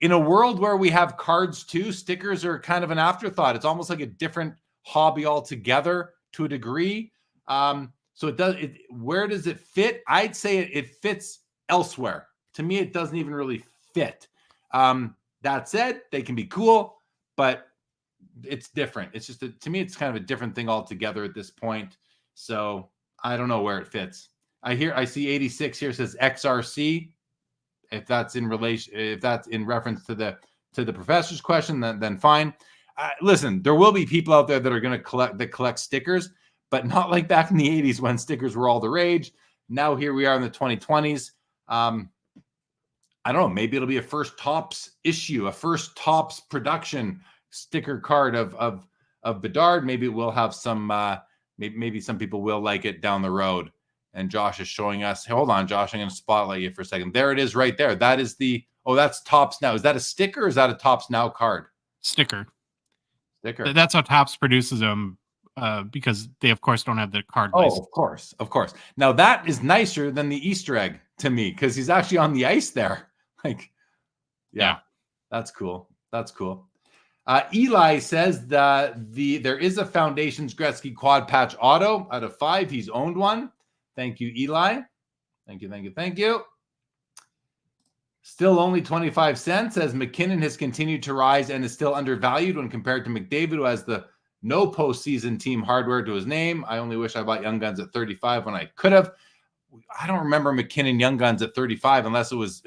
In a world where we have cards too, stickers are kind of an afterthought. It's almost like a different hobby altogether to a degree. So where does it fit? I'd say it fits elsewhere. To me, it doesn't even really fit. That said, they can be cool, but it's different. It's just to me, it's kind of a different thing altogether at this point. So I don't know where it fits. I see 86 here says XRC. If that's in reference to the professor's question, then fine. Listen, there will be people out there that are going to collect stickers, but not like back in the 80s when stickers were all the rage. Now here we are in the 2020s. I don't know. Maybe it'll be a first Topps issue, a first Topps production sticker card of Bedard. Maybe it will have some. Maybe some people will like it down the road. And Josh is showing us. Hold on, Josh. I'm going to spotlight you for a second. There it is, right there. That is that's Topps Now. Is that a sticker or is that a Topps Now card? Sticker. That's how Topps produces them. Because they, of course, don't have the card license. Of course. Now, that is nicer than the Easter egg to me because he's actually on the ice there. Yeah. That's cool. Eli says that there is a Foundation's Gretzky Quad Patch Auto out of 5. He's owned one. Thank you, Eli. Thank you. Still only 25 cents as McKinnon has continued to rise and is still undervalued when compared to McDavid, who has the no postseason team hardware to his name. I only wish I bought Young Guns at 35 when I could have. I don't remember McKinnon Young Guns at 35 unless it was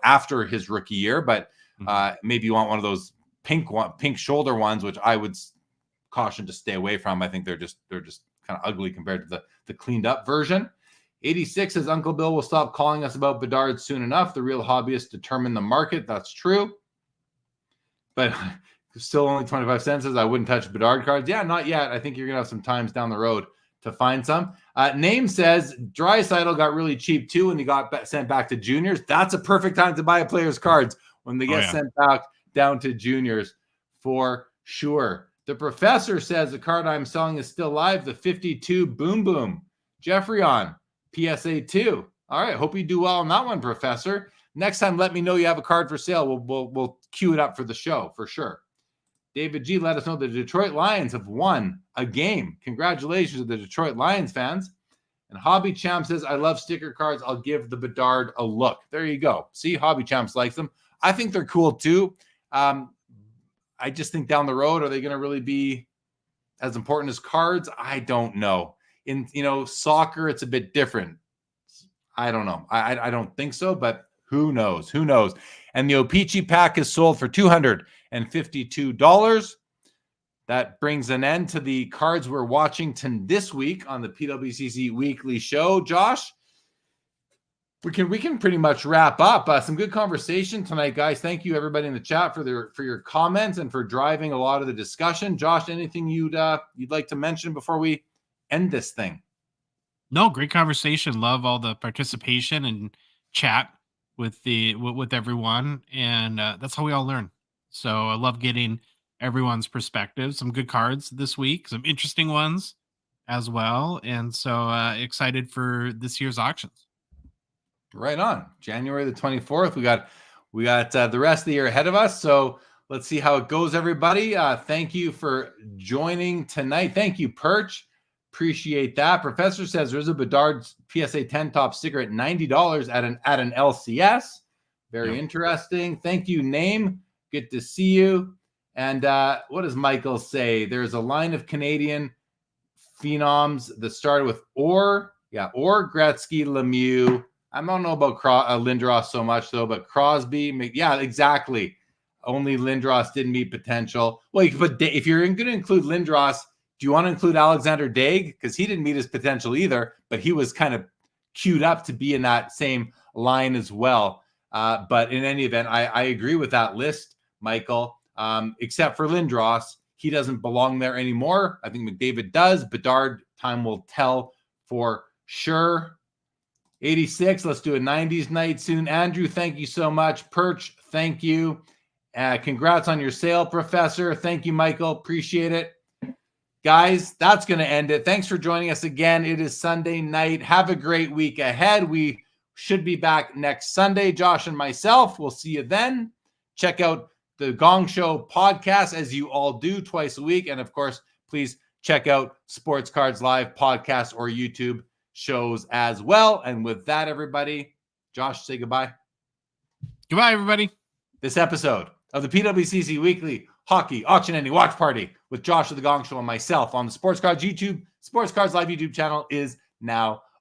after his rookie year. But maybe you want one of those pink shoulder ones, which I would caution to stay away from. I think they're just kind of ugly compared to the cleaned up version. 86 says Uncle Bill will stop calling us about Bedard soon enough. The real hobbyists determine the market. That's true. But still only 25 cents says I wouldn't touch Bedard cards. Yeah, not yet. I think you're going to have some times down the road to find some. Name says Draisaitl got really cheap too when he got sent back to juniors. That's a perfect time to buy a player's cards when they get sent back down to juniors for sure. The professor says the card I'm selling is still live. The 52 Boom Boom. Jeffrey on PSA 2. All right. Hope you do well on that one, Professor. Next time, let me know you have a card for sale. We'll queue it up for the show for sure. David G, let us know the Detroit Lions have won a game. Congratulations to the Detroit Lions fans. And Hobby Champ says, I love sticker cards. I'll give the Bedard a look. There you go. See, Hobby Champs likes them. I think they're cool too. I just think down the road, are they going to really be as important as cards? I don't know. In soccer, it's a bit different. I don't know. I don't think so, but who knows? And the O-Pee-Chee pack is sold for $252. That brings an end to the cards we're watching this week on the PWCC Weekly Show. Josh, we can pretty much wrap up. Some good conversation tonight, guys. Thank you, everybody in the chat, for your comments and for driving a lot of the discussion. Josh, anything you'd like to mention before we end this thing? No, great conversation. Love all the participation and chat with everyone, and that's how we all learn. So I love getting everyone's perspective. Some good cards this week, some interesting ones as well, and so excited for this year's auctions. Right on. January the 24th. We got the rest of the year ahead of us. So let's see how it goes, everybody. Thank you for joining tonight. Thank you, Perch. Appreciate that. Professor says there's a Bedard PSA 10 top sticker at $90 at an LCS. Very interesting. Thank you, Name. Good to see you. And what does Michael say? There's a line of Canadian phenoms that started with Orr, Gretzky, Lemieux. I don't know about Lindros so much, though, but Crosby. Yeah, exactly. Only Lindros didn't meet potential. Well, but if you're going to include Lindros, do you want to include Alexander Daig? Because he didn't meet his potential either, but he was kind of queued up to be in that same line as well. But in any event, I agree with that list, Michael. except for Lindros. He doesn't belong there anymore. I think McDavid does. Bedard, time will tell for sure. 86, let's do a 90s night soon. Andrew, thank you so much. Perch, thank you. Congrats on your sale, Professor. Thank you, Michael. Appreciate it. Guys, that's going to end it. Thanks for joining us again. It is Sunday night. Have a great week ahead. We should be back next Sunday, Josh and myself. We'll see you then. Check out the Gong Show podcast, as you all do twice a week. And of course, please check out Sports Cards Live podcast or YouTube shows as well. And with that, everybody, Josh, say goodbye. Goodbye, everybody. This episode of the PWCC Weekly Hockey Auction Ending Watch Party with Josh of the Gong Show and myself on the Sports Cards Live YouTube channel is now